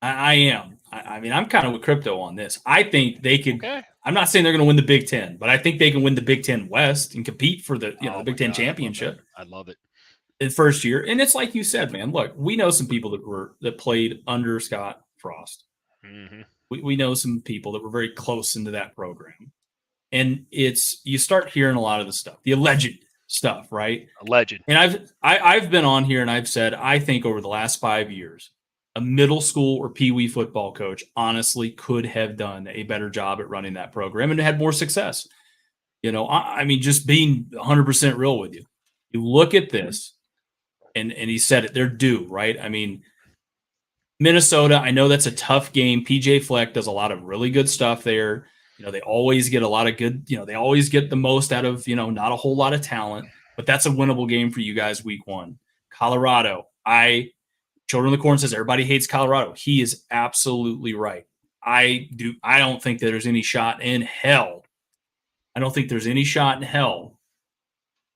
I am. I mean, I'm kind of with crypto on this. I think they could. Okay. I'm not saying they're going to win the Big Ten, but I think they can win the Big Ten West and compete for the the Big Ten championship. I love it. In first year, and it's like you said, man. Look, we know some people that played under Scott Frost. Mm-hmm. We know some people that were very close into that program, and you start hearing a lot of the stuff, the alleged stuff, right? Alleged. And I've been on here and I've said I think over the last 5 years, a middle school or Pee Wee football coach honestly could have done a better job at running that program and had more success. I mean, just being 100% real with you. You look at this, and he said it, they're due, right? I mean, Minnesota, I know that's a tough game. PJ Fleck does a lot of really good stuff there. They always get a lot of good, they always get the most out of, not a whole lot of talent, but that's a winnable game for you guys week 1. Colorado, Children of the Corn says everybody hates Colorado. He is absolutely right. I don't think that there's any shot in hell. I don't think there's any shot in hell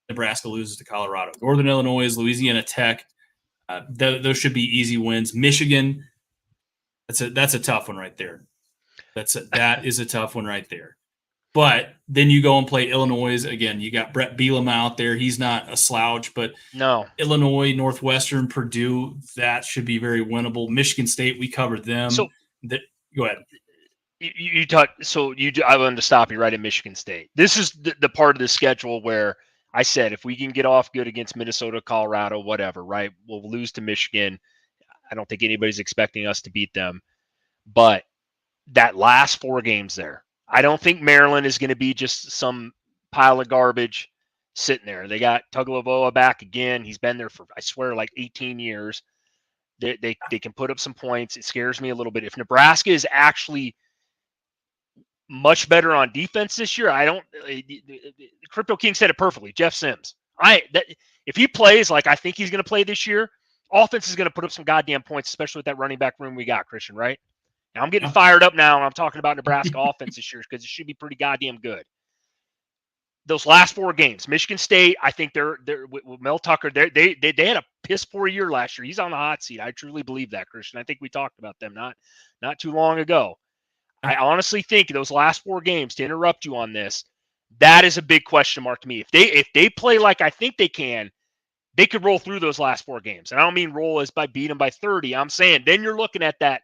Nebraska loses to Colorado. Northern Illinois, Louisiana Tech, those should be easy wins. Michigan, that's a tough one right there. That is a tough one right there. But then you go and play Illinois again. You got Brett Bielema out there. He's not a slouch, but no. Illinois, Northwestern, Purdue, that should be very winnable. Michigan State, we covered them. So go ahead. You talked. So I wanted to stop you right at Michigan State. This is the part of the schedule where I said if we can get off good against Minnesota, Colorado, whatever, right? We'll lose to Michigan. I don't think anybody's expecting us to beat them, but that last 4 games there. I don't think Maryland is going to be just some pile of garbage sitting there. They got Tagovailoa back again. He's been there for, I swear, like 18 years. They can put up some points. It scares me a little bit. If Nebraska is actually much better on defense this year, Crypto King said it perfectly. Jeff Sims. If he plays like I think he's going to play this year, offense is going to put up some goddamn points, especially with that running back room we got, Christian, right? Now, I'm getting fired up now, and I'm talking about Nebraska offense this year because it should be pretty goddamn good. Those last 4 games, Michigan State, I think they're with Mel Tucker. They had a piss poor year last year. He's on the hot seat. I truly believe that, Christian. I think we talked about them not too long ago. I honestly think those last 4 games, to interrupt you on this, that is a big question mark to me. If they play like I think they can, they could roll through those last 4 games. And I don't mean roll as by beat them by 30. I'm saying then you're looking at that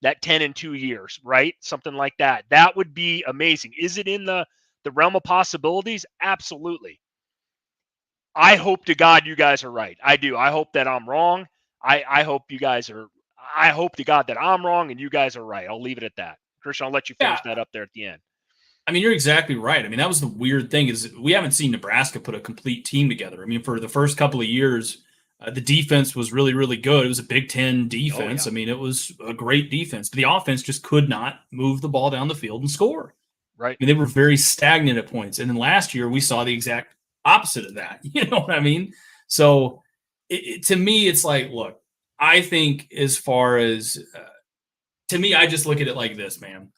10-2 years, right? Something like that. That would be amazing. Is it in the realm of possibilities? Absolutely. I hope to God you guys are right. I do. I hope that I'm wrong. I hope to God that I'm wrong and you guys are right. I'll leave it at that. Christian, I'll let you finish that up there at the end. I mean, you're exactly right. I mean, that was the weird thing is we haven't seen Nebraska put a complete team together. I mean, for the first couple of years, the defense was really, really good. It was a Big Ten defense. Oh, yeah. I mean, it was a great defense. The offense just could not move the ball down the field and score. Right. I mean, they were very stagnant at points. And then last year, we saw the exact opposite of that. You know what I mean? So to me, it's like, look, I think as far as to me, I just look at it like this, man.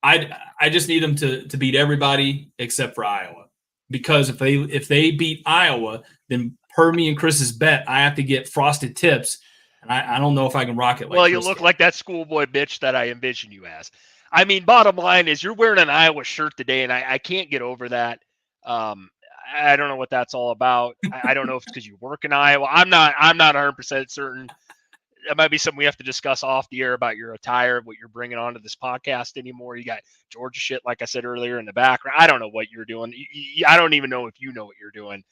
I just need them to beat everybody except for Iowa, because if they beat Iowa, then per me and Chris's bet, I have to get frosted tips, and I don't know if I can rock it like Well, you Chris look can. like that schoolboy bitch that I envision you as. I mean, bottom line is you're wearing an Iowa shirt today, and I can't get over that. Um, I don't know what that's all about. I don't know if it's because you work in Iowa. I'm not 100% certain. That might be something we have to discuss off the air about your attire, what you're bringing onto this podcast anymore. You got Georgia shit, like I said earlier, in the background. I don't know what you're doing. I don't even know if you know what you're doing.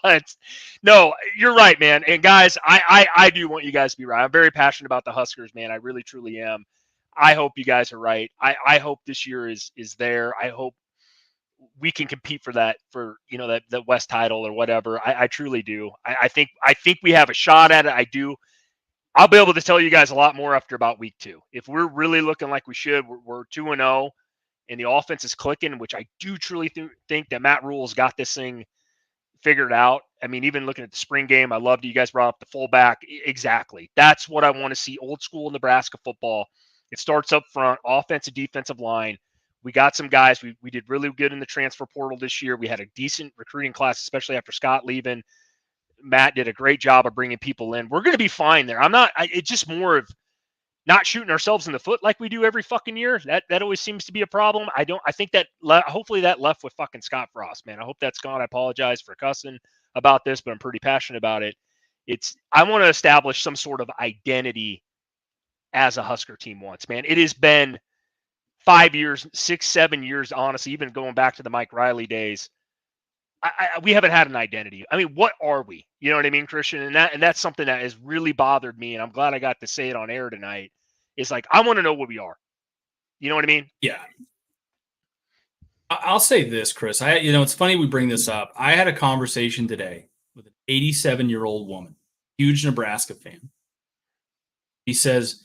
But no, you're right, man. And guys, I do want you guys to be right. I'm very passionate about the Huskers, man. I really, truly am. I hope you guys are right. I hope this year is there. I hope we can compete for that, for that West title or whatever. I truly do. I think we have a shot at it. I do. I'll be able to tell you guys a lot more after about week 2. If we're really looking like we should, we're 2-0, and the offense is clicking, which I do truly think that Matt Rule's got this thing figured out. I mean, even looking at the spring game, I loved you guys brought up the fullback. Exactly. That's what I want to see. Old school Nebraska football. It starts up front, offensive, defensive line. We got some guys. We did really good in the transfer portal this year. We had a decent recruiting class, especially after Scott leaving. Matt did a great job of bringing people in. We're going to be fine there. It's just more of not shooting ourselves in the foot like we do every fucking year. That always seems to be a problem. I think that hopefully that left with fucking Scott Frost, man. I hope that's gone. I apologize for cussing about this, but I'm pretty passionate about it. I want to establish some sort of identity as a Husker team once, man. It has been 5 years, 6, 7 years, honestly, even going back to the Mike Riley days. We haven't had an identity. I mean, what are we? You know what I mean, Christian? And that's something that has really bothered me, and I'm glad I got to say it on air tonight. It's like, I want to know what we are. You know what I mean? Yeah. I'll say this, Chris. It's funny we bring this up. I had a conversation today with an 87-year-old woman, huge Nebraska fan. He says,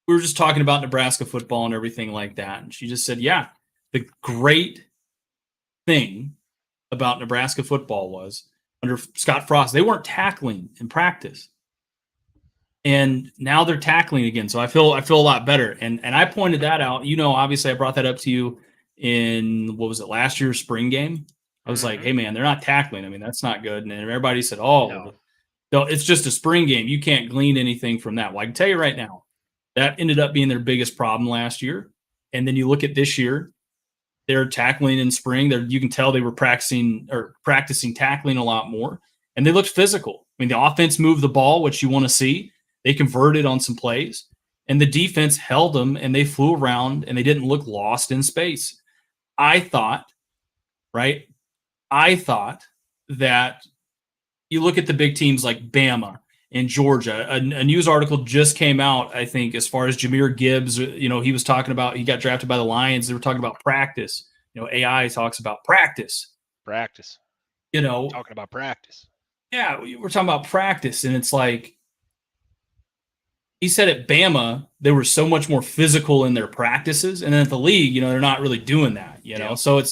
we were just talking about Nebraska football and everything like that. And she just said, yeah, the great thing about Nebraska football was under Scott Frost, they weren't tackling in practice. And now they're tackling again. So I feel a lot better. And I pointed that out. Obviously I brought that up to you in, what was it, last year's spring game? I was like, hey man, they're not tackling. I mean, that's not good. And everybody said, no, it's just a spring game. You can't glean anything from that. Well, I can tell you right now, that ended up being their biggest problem last year. And then you look at this year, they're tackling in spring. You can tell they were practicing tackling a lot more, and they looked physical. I mean, the offense moved the ball, which you want to see. They converted on some plays, and the defense held them, and they flew around, and they didn't look lost in space. I thought that you look at the big teams like Bama and Georgia. A news article just came out, I think, as far as Jahmyr Gibbs. He was talking about, he got drafted by the Lions. They were talking about practice. AI talks about practice. Practice. Talking about practice. Yeah, we're talking about practice, and it's like, he said at Bama, they were so much more physical in their practices. And then at the league, they're not really doing that, Yeah. So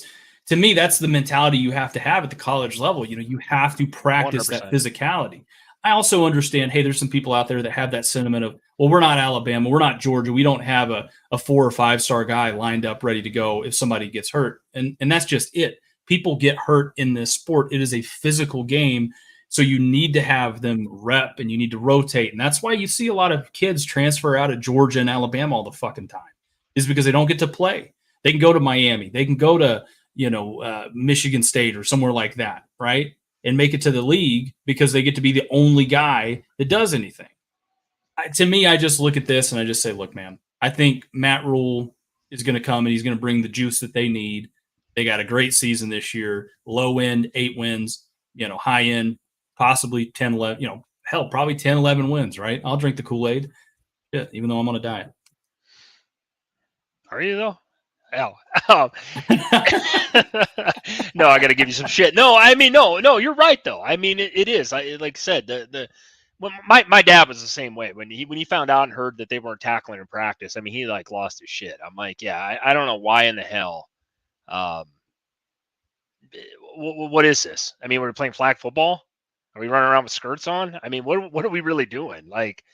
to me, that's the mentality you have to have at the college level. You have to practice 100%. That physicality. I also understand, hey, there's some people out there that have that sentiment of, well, we're not Alabama, we're not Georgia. We don't have a 4 or 5-star guy lined up ready to go if somebody gets hurt. And that's just it. People get hurt in this sport. It is a physical game. So you need to have them rep and you need to rotate. And that's why you see a lot of kids transfer out of Georgia and Alabama all the fucking time, is because they don't get to play. They can go to Miami. They can go to, Michigan State or somewhere like that, right? And make it to the league because they get to be the only guy that does anything. To me, I just look at this and I just say, look, man, I think Matt Rule is going to come and he's going to bring the juice that they need. They got a great season this year, low end, 8 wins, high end, possibly 10, 11, hell, probably 10, 11 wins, right? I'll drink the Kool-Aid, even though I'm on a diet. Are you though? Hell. No, I got to give you some shit. No, I mean, no, you're right though. I mean, it is. Like I said, when my dad was the same way when he found out and heard that they weren't tackling in practice. I mean, he like lost his shit. I'm like, yeah, I don't know why in the hell. What is this? I mean, we're playing flag football. Are we running around with skirts on? I mean, what are we really doing? Like,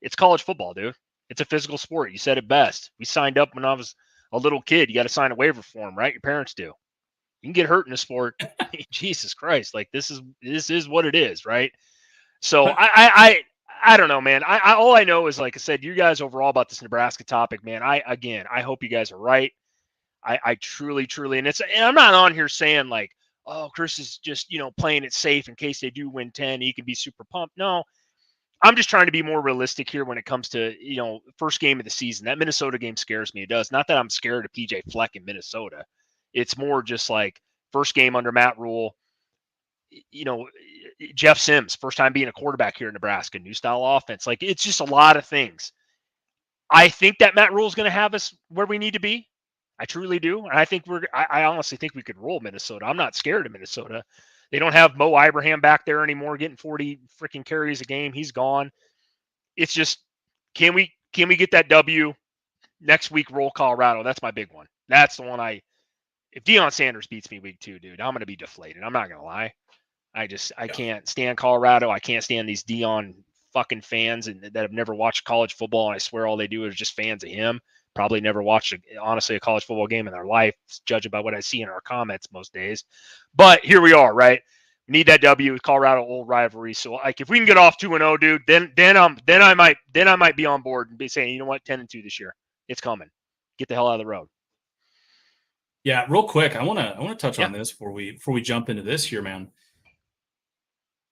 it's college football, dude. It's a physical sport. You said it best. We signed up when I was a little kid. You got to sign a waiver form, right? Your parents do. You can get hurt in a sport. Jesus Christ. Like, this is what it is, right? So I don't know, man. I all I know is, like I said, you guys overall about this Nebraska topic, man. I hope you guys are right. I truly, and I'm not on here saying like, oh, Chris is just, playing it safe in case they do win 10. He can be super pumped. No, I'm just trying to be more realistic here when it comes to, first game of the season. That Minnesota game scares me. It does. Not that I'm scared of PJ Fleck in Minnesota. It's more just like first game under Matt Rule. Jeff Sims, first time being a quarterback here in Nebraska, new style offense. Like, it's just a lot of things. I think that Matt Rule is going to have us where we need to be. I truly do. And I think I honestly think we could roll Minnesota. I'm not scared of Minnesota. They don't have Mo Ibrahim back there anymore, getting 40 freaking carries a game. He's gone. It's just, can we get that W next week? Roll Colorado. That's my big one. That's the one if Deion Sanders beats me week 2, dude, I'm going to be deflated. I'm not going to lie. I can't stand Colorado. I can't stand these Deion fucking fans that have never watched college football. And I swear all they do is just fans of him. Probably never watched, honestly, a college football game in their life, judging by what I see in our comments most days. But here we are, right? We need that W with Colorado, old rivalry. So, like, if we can get off 2-0, dude, then I might be on board and be saying, you know what, 10-2 this year, it's coming. Get the hell out of the road. Yeah, real quick, I want to touch on this before we jump into this here, man.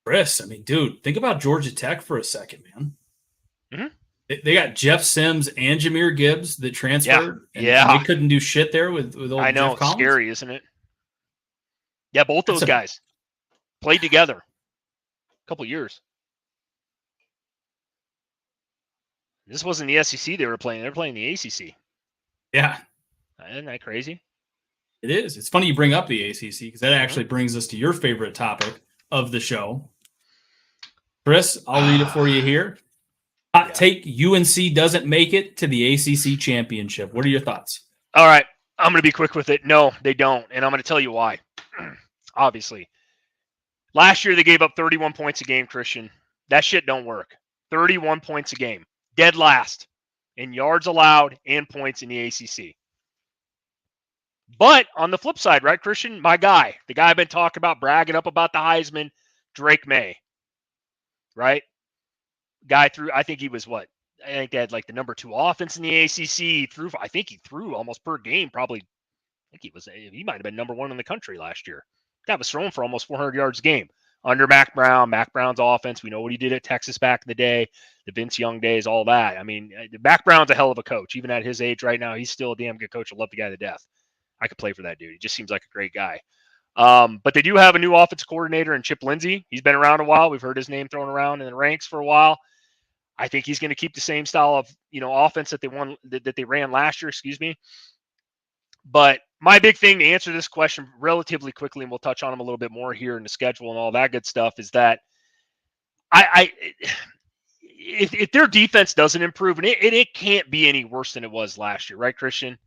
Chris, I mean, dude, think about Georgia Tech for a second, man. Mm-hmm. They got Jeff Sims and Jahmyr Gibbs that transferred. And they couldn't do shit there with old I know, Jeff Collins. Scary, isn't it? Yeah, both those guys played together a couple years. This wasn't the SEC they were playing. They were playing the ACC. Yeah. Isn't that crazy? It is. It's funny you bring up the ACC because that actually brings us to your favorite topic of the show. Chris, I'll read it for you here. Hot take, UNC doesn't make it to the ACC championship. What are your thoughts? All right. I'm going to be quick with it. No, they don't. And I'm going to tell you why. Obviously. Last year, they gave up 31 points a game, Christian. That shit don't work. 31 points a game. Dead last in yards allowed and points in the ACC. But on the flip side, right, Christian? My guy, the guy I've been talking about, bragging up about the Heisman, Drake May. Right? Guy threw, I think he was what? I think they had like the number 2 offense in the ACC. I think he threw almost per game. Probably, I think he might have been number 1 in the country last year. That was thrown for almost 400 yards a game under Mac Brown. Mac Brown's offense. We know what he did at Texas back in the day, the Vince Young days, all that. I mean, Mac Brown's a hell of a coach. Even at his age right now, he's still a damn good coach. I love the guy to death. I could play for that dude. He just seems like a great guy. But they do have a new offensive coordinator in Chip Lindsey. He's been around a while. We've heard his name thrown around in the ranks for a while. I think he's going to keep the same style of, offense that they ran last year, But my big thing to answer this question relatively quickly, and we'll touch on them a little bit more here in the schedule and all that good stuff, is that if their defense doesn't improve, and it can't be any worse than it was last year, right, Christian?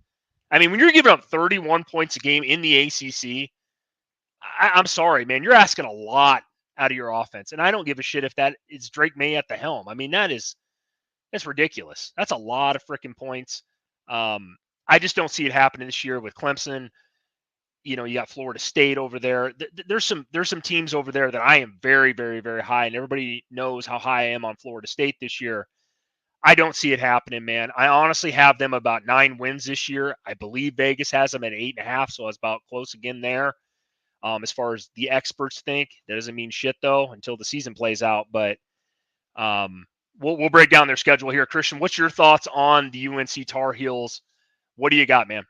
I mean, when you're giving up 31 points a game in the ACC, I'm sorry, man, you're asking a lot out of your offense. And I don't give a shit if that is Drake May at the helm. I mean, that's ridiculous. That's a lot of freaking points. I just don't see it happening this year with Clemson. You got Florida State over there. There's some teams over there that I am very, very, very high, and everybody knows how high I am on Florida State this year. I don't see it happening, man. I honestly have them about 9 wins this year. I believe Vegas has them at 8.5, so I was about close again there. As far as the experts think, that doesn't mean shit though until the season plays out. But we'll break down their schedule here. Christian, what's your thoughts on the UNC Tar Heels? What do you got, man?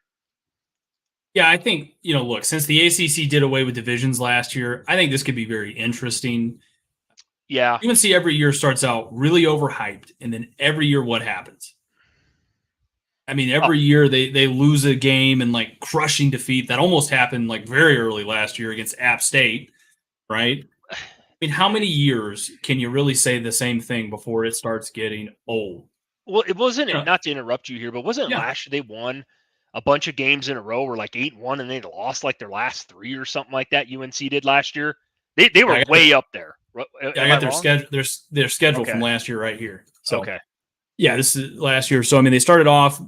Yeah, I think, look, since the ACC did away with divisions last year, I think this could be very interesting. Yeah. UNC every year starts out really overhyped, and then every year what happens? I mean, every year they lose a game in like crushing defeat. That almost happened like very early last year against App State, right? I mean, how many years can you really say the same thing before it starts getting old? Well, it wasn't, not to interrupt you here, but wasn't last year they won a bunch of games in a row, were like 8-1, and they lost like their last 3 or something like that? UNC did last year. They were way up there. I got their schedule. Their schedule from last year right here. So yeah, this is last year. So I mean, they started off,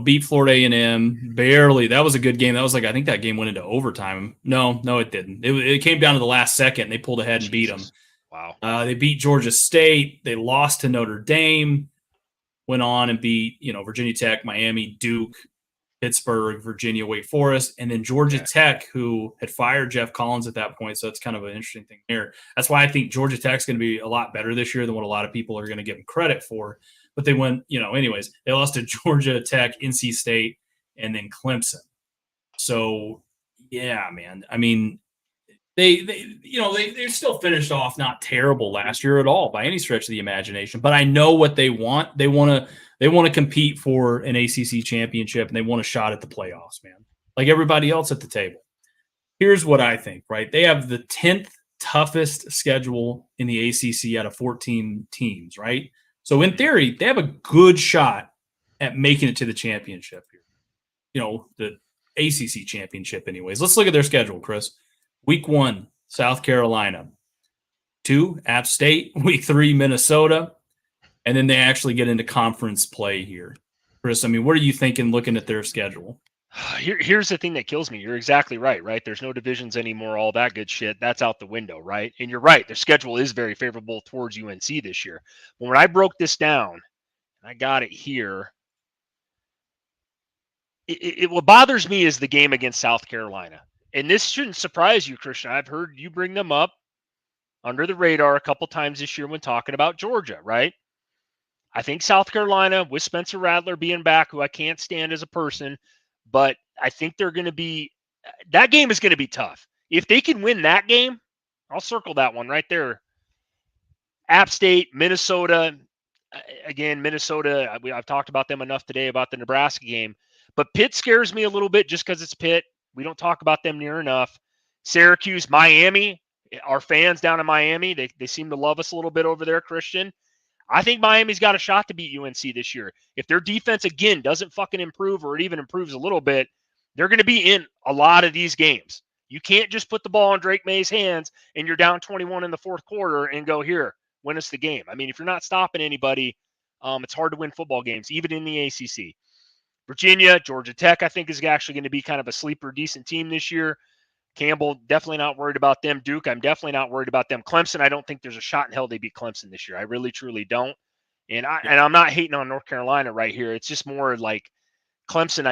beat Florida A&M barely. That was a good game. That was I think that game went into overtime. No, it didn't. It came down to the last second. And they pulled ahead and beat them. Wow. They beat Georgia State. They lost to Notre Dame. Went on and beat Virginia Tech, Miami, Duke, Pittsburgh, Virginia, Wake Forest, and then Georgia Tech, who had fired Jeff Collins at that point. So it's kind of an interesting thing here. That's why I think Georgia Tech's going to be a lot better this year than what a lot of people are going to give them credit for. But they went, anyways, they lost to Georgia Tech, NC State, and then Clemson. So, yeah, man. I mean, they still finished off not terrible last year at all by any stretch of the imagination. But I know what they want. They want to compete for an ACC championship, and they want a shot at the playoffs, man, like everybody else at the table. Here's what I think, right? They have the 10th toughest schedule in the ACC out of 14 teams, right? So in theory, they have a good shot at making it to the championship here. The ACC championship anyways. Let's look at their schedule, Chris. Week 1, South Carolina. 2, App State. Week 3, Minnesota. And then they actually get into conference play here. Chris, I mean, what are you thinking looking at their schedule? Here's the thing that kills me. You're exactly right? There's no divisions anymore, all that good shit. That's out the window, right? And you're right. Their schedule is very favorable towards UNC this year. But when I broke this down, and I got it here, what bothers me is the game against South Carolina. And this shouldn't surprise you, Christian. I've heard you bring them up under the radar a couple times this year when talking about Georgia, right? I think South Carolina, with Spencer Rattler being back, who I can't stand as a person, but I think they're going to be – that game is going to be tough. If they can win that game, I'll circle that one right there. App State, Minnesota. Again, Minnesota, I've talked about them enough today about the Nebraska game. But Pitt scares me a little bit just because it's Pitt. We don't talk about them near enough. Syracuse, Miami, our fans down in Miami, they seem to love us a little bit over there, Christian. I think Miami's got a shot to beat UNC this year. If their defense, again, doesn't fucking improve or it even improves a little bit, they're going to be in a lot of these games. You can't just put the ball in Drake May's hands and you're down 21 in the fourth quarter and go, here, win us the game. I mean, if you're not stopping anybody, it's hard to win football games, even in the ACC. Virginia, Georgia Tech, I think, is actually going to be kind of a sleeper, decent team this year. Campbell, definitely not worried about them. Duke, I'm definitely not worried about them. Clemson, I don't think there's a shot in hell they beat Clemson this year. I really, truly don't. And I'm not hating on North Carolina right here. It's just more like Clemson.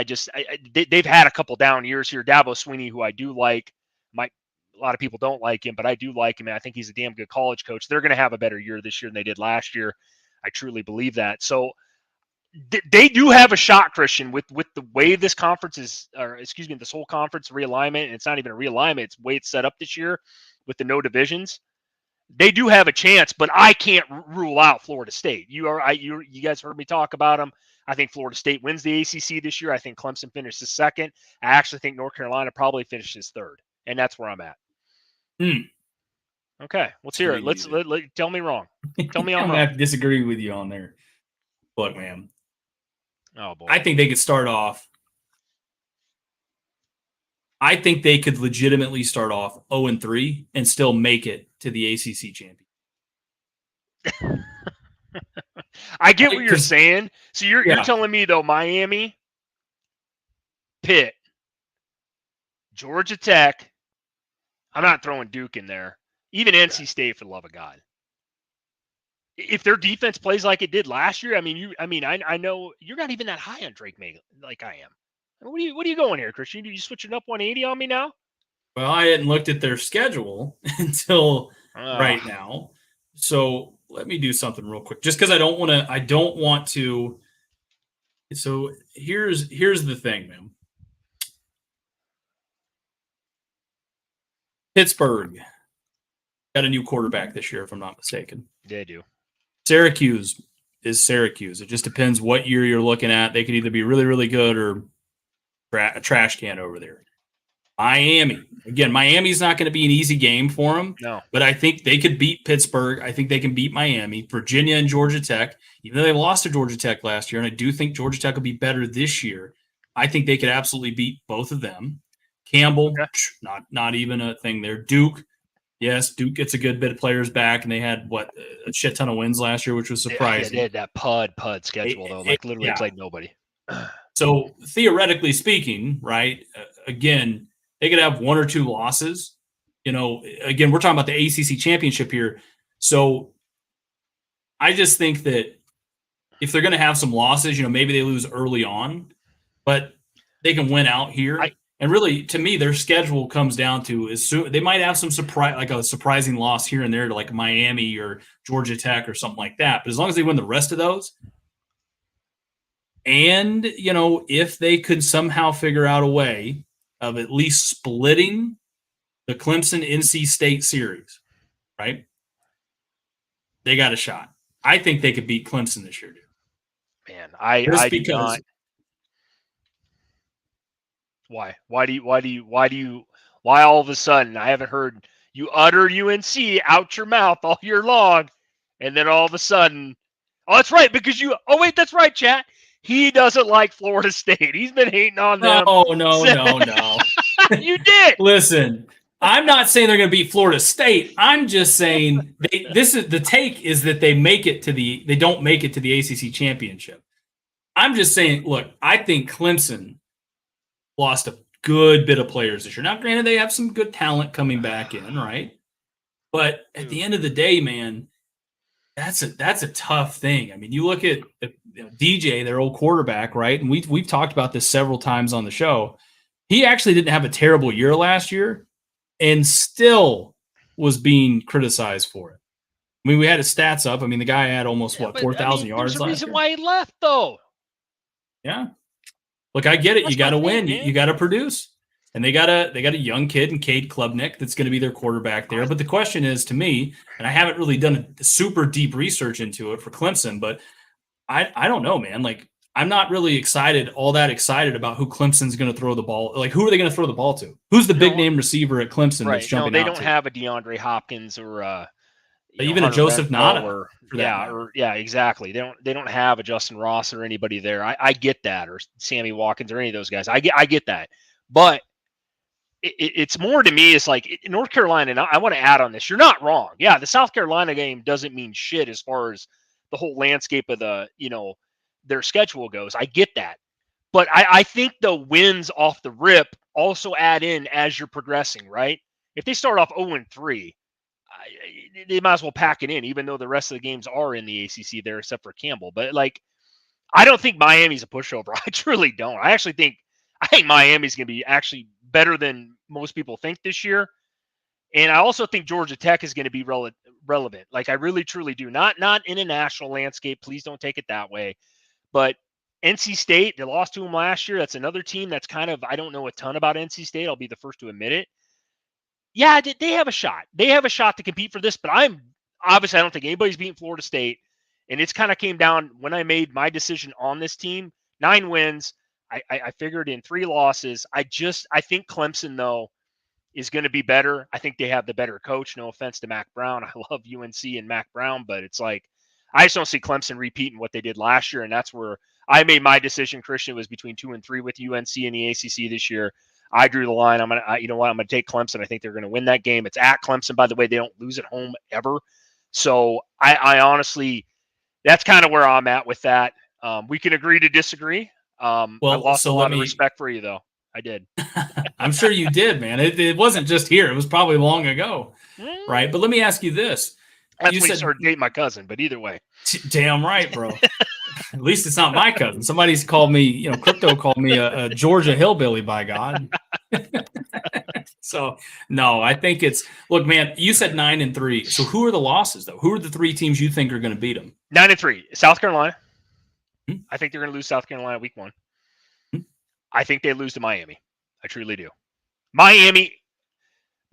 They've had a couple down years here. Dabo Swinney, who I do like, a lot of people don't like him, but I do like him, and I think he's a damn good college coach. They're going to have a better year this year than they did last year. I truly believe that. So they do have a shot, Christian, with the way this conference is, this whole conference realignment, and it's not even a realignment, it's the way it's set up this year with the no divisions. They do have a chance, but I can't rule out Florida State. You guys heard me talk about them. I think Florida State wins the ACC this year. I think Clemson finishes second. I actually think North Carolina probably finishes third, and that's where I'm at. Okay, let's hear it. Let's tell me wrong. Tell me I'm wrong. I have to disagree with you on there. Look, man. Oh boy. I think they could start off. I think they could legitimately start off 0-3 and still make it to the ACC champion. I get what you're saying. So you're telling me though, Miami, Pitt, Georgia Tech. I'm not throwing Duke in there. Even NC State, for the love of God. If their defense plays like it did last year, I know you're not even that high on Drake May like I am. What are you going here, Christian? Are you switching up 180 on me now? Well, I hadn't looked at their schedule until right now. So let me do something real quick, just because I don't want to. So here's the thing, man. Pittsburgh got a new quarterback this year, if I'm not mistaken. They do. Syracuse is Syracuse. It just depends what year you're looking at. They could either be really, really good or a trash can over there. Miami. Again, Miami's not going to be an easy game for them. No. But I think they could beat Pittsburgh. I think they can beat Miami. Virginia and Georgia Tech. Even though they lost to Georgia Tech last year, and I do think Georgia Tech will be better this year, I think they could absolutely beat both of them. Campbell, not even a thing there. Duke, Yes, Duke gets a good bit of players back, and they had a shit ton of wins last year, which was surprising. They had that pud schedule though, like literally played nobody. So theoretically speaking, right? Again, they could have 1 or 2 losses. Again, we're talking about the ACC championship here. So I just think that if they're going to have some losses, maybe they lose early on, but they can win out here. And really, to me, their schedule comes down to they might have some surprising loss here and there to like Miami or Georgia Tech or something like that. But as long as they win the rest of those, and if they could somehow figure out a way of at least splitting the Clemson-NC State series, right? They got a shot. I think they could beat Clemson this year, dude. Man, I do not. Why? Why all of a sudden I haven't heard you utter UNC out your mouth all year long, and then all of a sudden, that's right, because that's right, chat. He doesn't like Florida State. He's been hating on them. No. You did. Listen, I'm not saying they're going to beat Florida State. I'm just saying the take is that they don't make it to the ACC championship. I'm just saying, look, I think Clemson lost a good bit of players this year. Now, granted, they have some good talent coming back in, right? But at the end of the day, man, that's a tough thing. I mean, you look at DJ, their old quarterback, right? And we've talked about this several times on the show. He actually didn't have a terrible year last year and still was being criticized for it. I mean, we had his stats up. I mean, the guy had almost 4,000 yards last year. There's a reason why he left, though. Yeah. Look, I get it. You got to win. You got to produce. And they got a young kid in Cade Klubnik that's going to be their quarterback there. But the question is, to me, and I haven't really done a super deep research into it for Clemson, but I don't know, man. Like, I'm not really all that excited about who Clemson's going to throw the ball. Like, who are they going to throw the ball to? Who's the big name receiver at Clemson that's jumping out? They don't have a DeAndre Hopkins or even a Joseph Nada. Exactly. They don't have a Justin Ross or anybody there. I get that, or Sammy Watkins or any of those guys. I get that, but it's more to me. It's like North Carolina. And I want to add on this. You're not wrong. Yeah, the South Carolina game doesn't mean shit as far as the whole landscape of their schedule goes. I get that, but I think the wins off the rip also add in as you're progressing, right? If they start off 0-3. They might as well pack it in, even though the rest of the games are in the ACC there, except for Campbell. But I don't think Miami's a pushover. I truly don't. I think Miami's going to be actually better than most people think this year. And I also think Georgia Tech is going to be relevant. I really, truly do. Not in a national landscape. Please don't take it that way. But NC State, they lost to them last year. That's another team that's I don't know a ton about NC State. I'll be the first to admit it. Yeah, they have a shot. They have a shot to compete for this, but I don't think anybody's beating Florida State. And it's kind of came down when I made my decision on this team. 9 wins. I figured in 3 losses. I think Clemson, though, is going to be better. I think they have the better coach. No offense to Mac Brown. I love UNC and Mac Brown, but it's I just don't see Clemson repeating what they did last year. And that's where I made my decision, Christian, was between 2 and 3 with UNC in the ACC this year. I drew the line. I'm gonna take Clemson. I think they're gonna win that game. It's at Clemson, by the way. They don't lose at home ever. So I honestly, that's kind of where I'm at with that. We can agree to disagree. I lost a lot of respect for you, though. I did. I'm sure you did, man. It wasn't just here. It was probably long ago, right? But let me ask you this. That's when you started dating my cousin, but either way. Damn right, bro. At least it's not my cousin. Somebody's called me, Crypto called me a Georgia hillbilly, by God. So, no, I think look, man, you said 9 and 3. So who are the losses, though? Who are the 3 teams you think are going to beat them? 9 and 3. South Carolina. I think they're going to lose South Carolina week 1. I think they lose to Miami. I truly do. Miami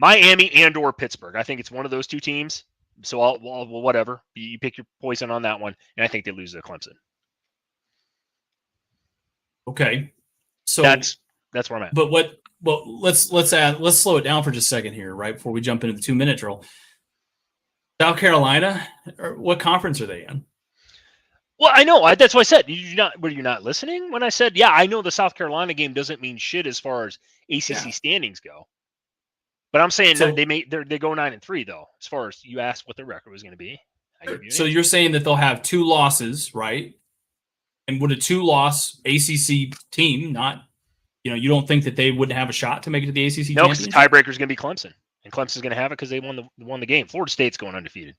and or Pittsburgh. I think it's one of those 2 teams. So I'll whatever. You pick your poison on that one, and I think they lose to Clemson. Okay, so that's where I'm at. But let's slow it down for just a second here, right before we jump into the 2-minute drill. South Carolina, what conference are they in? Well, I know. That's what I said. Were you not listening when I said, yeah, I know the South Carolina game doesn't mean shit as far as ACC standings go. But I'm saying that they go 9-3 though. As far as you asked what the record was going to be, so you're saying that they'll have 2 losses, right? And would a 2-loss ACC team not, you don't think that they wouldn't have a shot to make it to the ACC? No, because the tiebreaker is going to be Clemson, and Clemson's going to have it because they won the game. Florida State's going undefeated.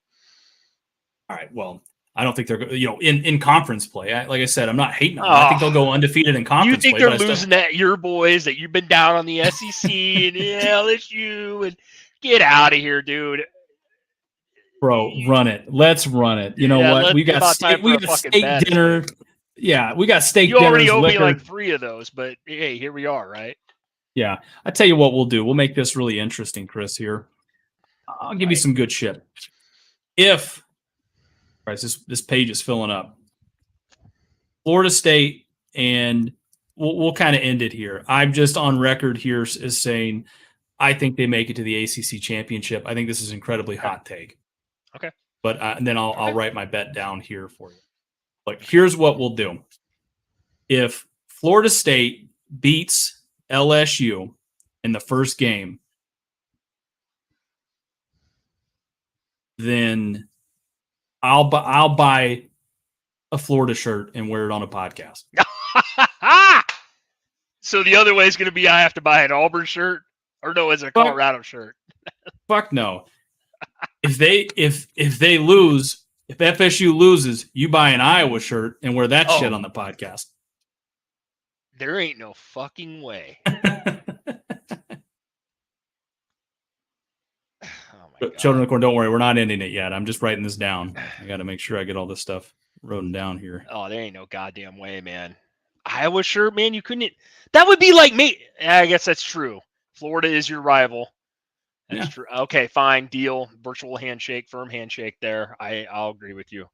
All right. Well, I don't think they're in conference play. Like I said, I'm not hating on them. I think they'll go undefeated in conference play. You think they're losing that your boys that you've been down on the SEC and LSU and get out of here, dude. Bro, run it. Let's run it. You know what? We got steak dinner. Yeah, we got steak dinner. You already owe me like 3 of those, but hey, here we are, right? Yeah. I tell you what we'll do. We'll make this really interesting, Chris, here. I'll give you some good shit. If this page is filling up. Florida State, and we'll kind of end it here. I'm just on record here as saying I think they make it to the ACC championship. I think this is an incredibly hot take. Okay. But and then I'll write my bet down here for you. But here's what we'll do. If Florida State beats LSU in the first game, then I'll buy a Florida shirt and wear it on a podcast. So the other way is going to be I have to buy an Auburn shirt, or no, is it a Colorado shirt? Fuck no. If they lose, if FSU loses, you buy an Iowa shirt and wear that shit on the podcast. There ain't no fucking way. Children of the Corn, don't worry, we're not ending it yet. I'm just writing this down. I got to make sure I get all this stuff written down here. Oh, there ain't no goddamn way, man. Iowa shirt, man, you couldn't. That would be like me. I guess that's true. Florida is your rival. That's true. Okay, fine, deal. Virtual handshake, firm handshake. There, I'll agree with you.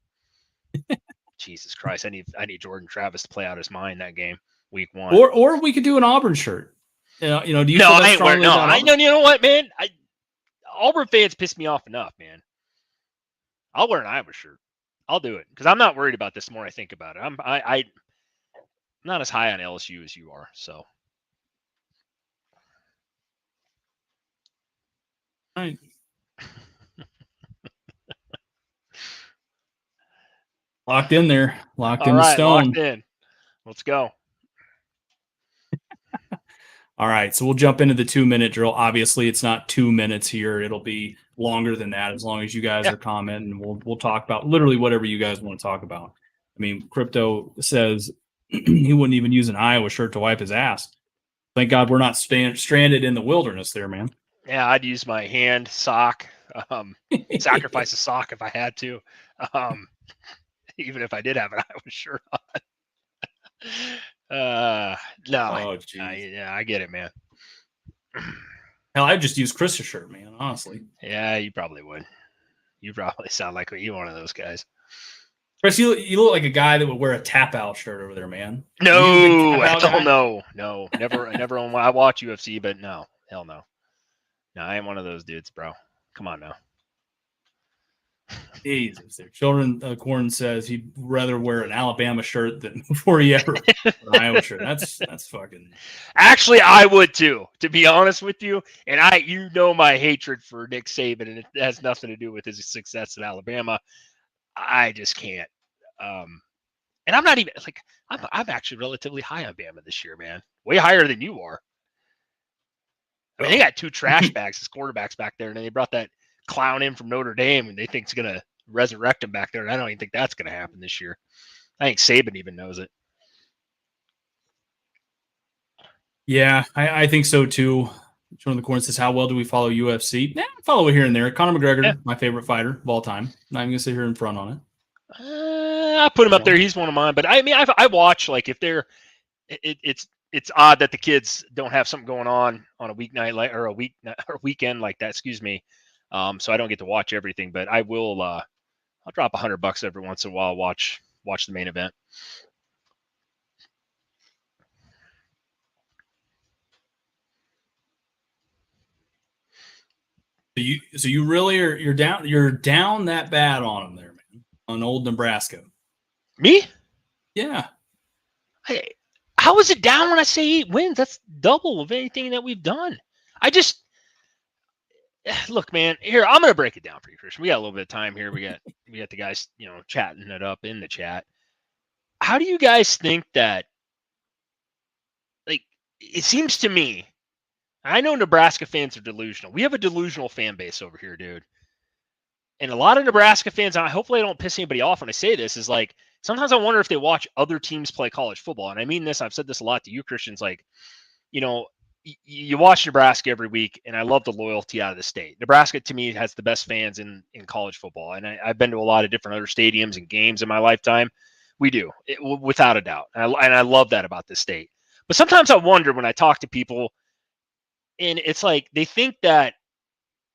Jesus Christ, I need Jordan Travis to play out his mind that game, week 1. Or we could do an Auburn shirt. Do you? No, I ain't wearing. No, you know what, man. Auburn fans piss me off enough, man. I'll wear an Iowa shirt. I'll do it because I'm not worried about this. The more I think about it, I'm not as high on LSU as you are. So, all right. Locked in there. Locked in the stone. Locked in. Let's go. All right, so we'll jump into the 2-minute drill. Obviously, it's not 2 minutes here. It'll be longer than that as long as you guys are commenting. We'll talk about literally whatever you guys want to talk about. I mean, Crypto says he wouldn't even use an Iowa shirt to wipe his ass. Thank God we're not stranded in the wilderness there, man. Yeah, I'd use my hand sock. Sacrifice a sock if I had to. Even if I did have an Iowa shirt on. No. Oh, I get it, man. Hell, I'd just use Chris's shirt, man, honestly. Yeah, you probably would. You probably sound like you're one of those guys. Chris, you look like a guy that would wear a tap out shirt over there, man. No, never on. I watch UFC, but no, hell no. No, I ain't one of those dudes, bro. Come on now. Jesus, there. Children Corn says he'd rather wear an Alabama shirt than before he ever an Iowa shirt. That's fucking. Actually, I would too, to be honest with you. And my hatred for Nick Saban, and it has nothing to do with his success in Alabama. I just can't. And I'm not even like I'm actually relatively high on Bama this year, man. Way higher than you are. I mean, they got 2 trash bags as quarterbacks back there, and then they brought that clown in from Notre Dame, and they think it's going to resurrect him back there. And I don't even think that's going to happen this year. I think Saban even knows it. Yeah, I think so too. One of the Corn says, how well do we follow UFC? Follow it here and there. Conor McGregor, my favorite fighter of all time. Not even going to sit here in front on it. I put him up there. He's one of mine. But I mean, I watch, like, if they're it's odd that the kids don't have something going on a weeknight or a weekend like that. Excuse me. So I don't get to watch everything, but I will. I'll drop $100 every once in a while. Watch the main event. So you really are you're down that bad on them there, man. On old Nebraska. Me? Yeah. How is it down when I say 8 wins? That's double of anything that we've done. look, man, here, I'm going to break it down for you, Christian. We got a little bit of time here. We got the guys, chatting it up in the chat. How do you guys think that, like, it seems to me, I know Nebraska fans are delusional. We have a delusional fan base over here, dude. And a lot of Nebraska fans, and hopefully I don't piss anybody off when I say this, is like, sometimes I wonder if they watch other teams play college football. And I mean this, I've said this a lot to you, Christians, like, you watch Nebraska every week, and I love the loyalty out of the state. Nebraska, to me, has the best fans in college football. And I've been to a lot of different other stadiums and games in my lifetime. We do, without a doubt. And I love that about this state. But sometimes I wonder when I talk to people, and it's like they think that,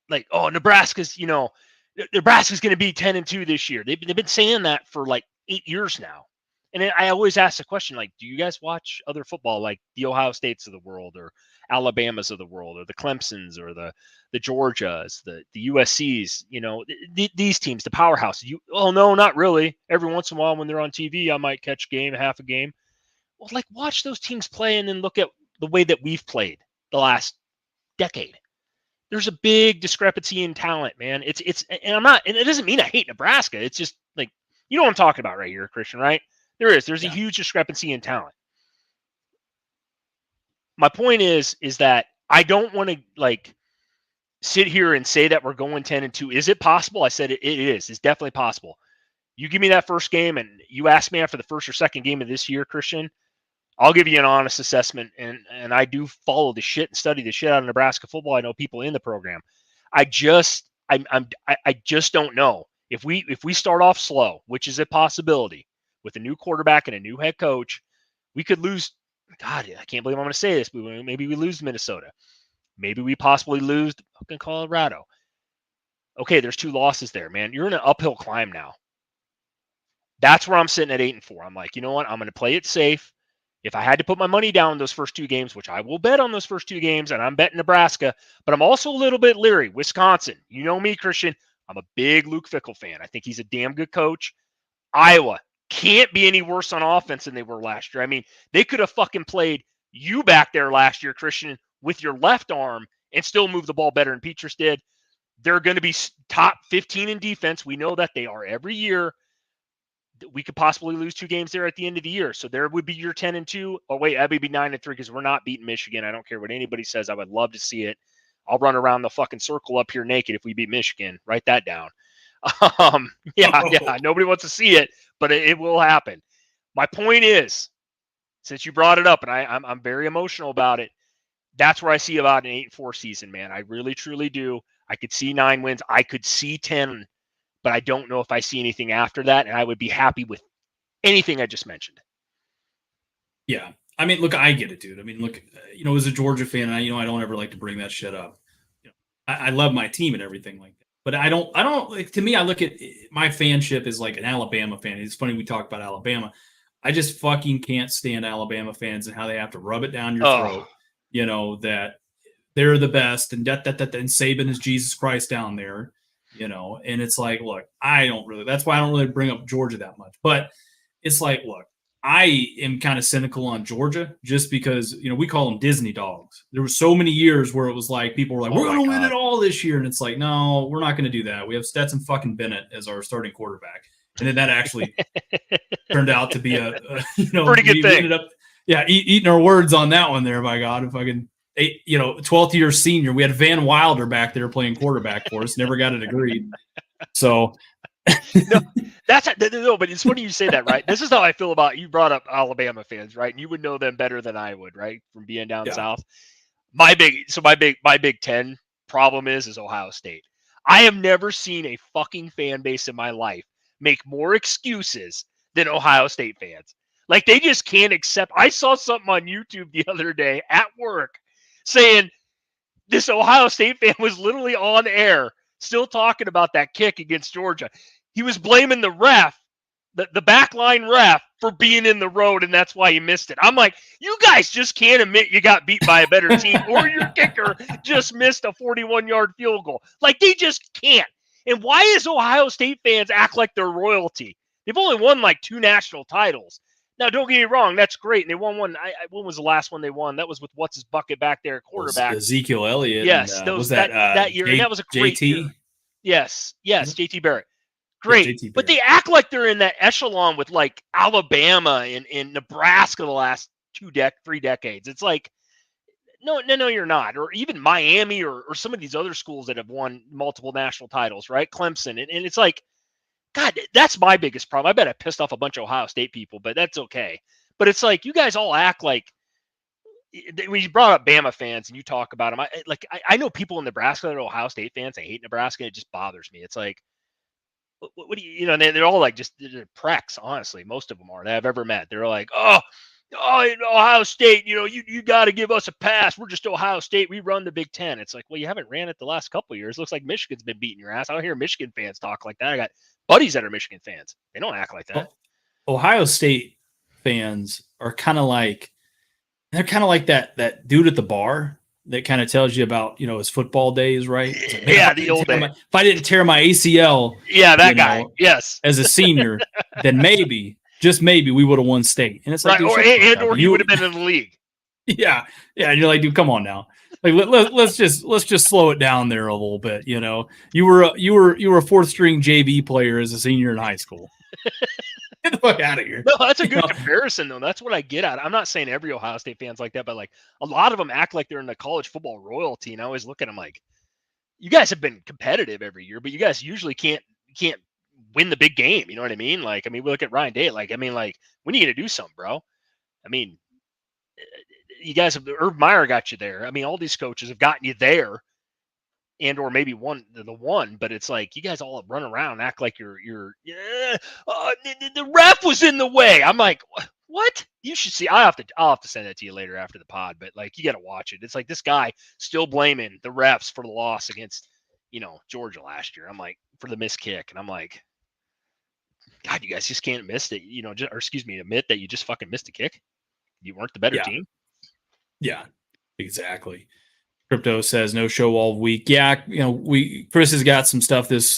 like, oh, Nebraska's going to be 10-2 this year. They've been saying that for like 8 years now. And I always ask the question, like, do you guys watch other football, like the Ohio States of the world, or Alabamas of the world, or the Clemsons, or the Georgias, the USCs, these teams, the powerhouses? Oh, no, not really. Every once in a while when they're on TV, I might catch half a game. Well, like, watch those teams play and then look at the way that we've played the last decade. There's a big discrepancy in talent, man. And I'm not, and it doesn't mean I hate Nebraska. It's just like, you know what I'm talking about right here, Christian, right? There's a huge discrepancy in talent. My point is that I don't want to, like, sit here and say that we're going 10-2. Is it possible? I said it is. It's definitely possible. You give me that first game and you ask me after the first or second game of this year, Christian, I'll give you an honest assessment. And I do follow the shit and study the shit out of Nebraska football. I know people in the program. I just don't know. If we start off slow, which is a possibility, with a new quarterback and a new head coach, we could lose. God, I can't believe I'm going to say this, but maybe we lose Minnesota. Maybe we possibly lose fucking Colorado. Okay, there's 2 losses there, man. You're in an uphill climb now. That's where I'm sitting at 8-4. I'm like, you know what? I'm going to play it safe. If I had to put my money down those first 2 games, which I will bet on those first 2 games, and I'm betting Nebraska, but I'm also a little bit leery. Wisconsin, you know me, Christian. I'm a big Luke Fickell fan. I think he's a damn good coach. Iowa can't be any worse on offense than they were last year. I mean, they could have fucking played you back there last year, Christian, with your left arm and still move the ball better than Petrus did. They're going to be top 15 in defense. We know that they are every year. We could possibly lose 2 games there at the end of the year. So there would be your 10-2. Oh, wait, that would be 9-3 because we're not beating Michigan. I don't care what anybody says. I would love to see it. I'll run around the fucking circle up here naked if we beat Michigan. Write that down. Yeah, nobody wants to see it, but it will happen. My point is, since you brought it up, and I'm very emotional about it, that's where I see about an 8-4 season, man. I really, truly do. I could see 9 wins. I could see 10, but I don't know if I see anything after that, and I would be happy with anything I just mentioned. Yeah. I mean, look, I get it, dude. I mean, look, as a Georgia fan, I don't ever like to bring that shit up. I love my team and everything like that. But I don't like, to me, I look at my fanship as like an Alabama fan. It's funny we talk about Alabama. I just fucking can't stand Alabama fans and how they have to rub it down your throat, that they're the best and and Saban is Jesus Christ down there, and it's like, look, that's why I don't really bring up Georgia that much. But it's like, look, I am kind of cynical on Georgia just because, we call them Disney dogs. There were so many years where it was like, people were like, we're going to win it all this year. And it's like, no, we're not going to do that. We have Stetson fucking Bennett as our starting quarterback. And then that actually turned out to be a pretty good thing. Ended up, eating our words on that one there, by God. If I can, 12th year senior, we had Van Wilder back there playing quarterback for us, never got it agreed. So, no, but it's funny you say that, right? This is how I feel about, you brought up Alabama fans, right? And you would know them better than I would, right? From being down south. My Big Ten problem is Ohio State. I have never seen a fucking fan base in my life make more excuses than Ohio State fans. Like, they just can't accept. I saw something on YouTube the other day at work saying this Ohio State fan was literally on air still talking about that kick against Georgia. He was blaming the ref, the backline ref, for being in the road, and that's why he missed it. I'm like, you guys just can't admit you got beat by a better team, or your kicker just missed a 41-yard field goal. Like, they just can't. And why is Ohio State fans act like they're royalty? They've only won like 2 national titles. Now, don't get me wrong, that's great. And they won one. When was the last one they won? That was with what's his bucket back there, quarterback. Ezekiel Elliott. Yes, and, those was that year, and that was a great JT? year. Yes, JT Barrett. Yeah, Great. JT But Barrett. they act like they're in that echelon with like Alabama and Nebraska the last 3 decades. It's like, no, you're not. Or even Miami or some of these other schools that have won multiple national titles, right? Clemson. And it's like, God, that's my biggest problem. I bet I pissed off a bunch of Ohio State people, but that's okay. But it's like, you guys all act like, when you brought up Bama fans and you talk about them, I know people in Nebraska that are Ohio State fans. I hate Nebraska. It just bothers me. It's like, what do you, they're all like they're precks, honestly. Most of them are that I've ever met. They're like, oh, Ohio State, you got to give us a pass. We're just Ohio State. We run the Big Ten. It's like, well, you haven't ran it the last couple of years. Looks like Michigan's been beating your ass. I don't hear Michigan fans talk like that. I got buddies that are Michigan fans. They don't act like that. Ohio State fans are kind of like that dude at the bar that kind of tells you about his football days, right? Like, yeah, the old days. If I didn't tear my ACL, that guy, yes, as a senior, then maybe, just maybe, we would have won state. And it's like, right, or he would have been in the league. Yeah. And you're like, dude, come on now. Like, let's just slow it down there a little bit. You were a fourth string JV player as a senior in high school. Get the fuck out of here. No, that's a good comparison, though. That's what I get at. I'm not saying every Ohio State fan's like that, but like a lot of them act like they're in the college football royalty. And I always look at them like, you guys have been competitive every year, but you guys usually can't win the big game. You know what I mean? Like, we look at Ryan Day. Like, when are you gonna do something, bro? You guys have Urban Meyer got you there. All these coaches have gotten you there, and or maybe the one, but it's like you guys all run around and act like the ref was in the way. I'm like, what? You should see. I'll have to send that to you later after the pod, but like, you got to watch it. It's like this guy still blaming the refs for the loss against Georgia last year. I'm like, for the missed kick, and I'm like, God, you guys just can't miss it. Admit that you just fucking missed a kick. You weren't the better team. Yeah, exactly. Crypto says no show all week. Yeah, Chris has got some stuff this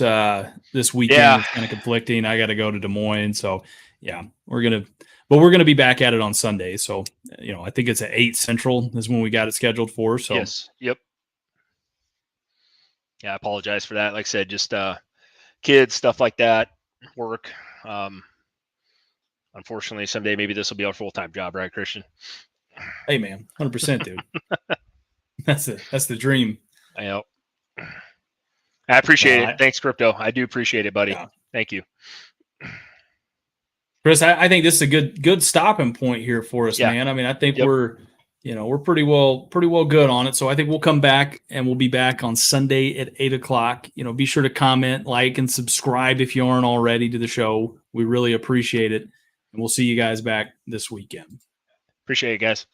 weekend. Yeah. It's kind of conflicting. I got to go to Des Moines, so yeah, we're gonna be back at it on Sunday. So I think it's at 8 Central is when we got it scheduled for. So yes, yep. Yeah, I apologize for that. Like I said, just kids, stuff like that, work. Unfortunately, someday maybe this will be our full-time job, right, Christian? Hey, man, 100%, dude. That's the dream. I know. I appreciate it. Thanks, Crypto. I do appreciate it, buddy. Yeah. Thank you, Chris. I think this is a good stopping point here for us, man. I think we're pretty well good on it. So I think we'll come back, and we'll be back on Sunday at 8:00. Be sure to comment, like, and subscribe if you aren't already to the show. We really appreciate it, and we'll see you guys back this weekend. Appreciate it, guys.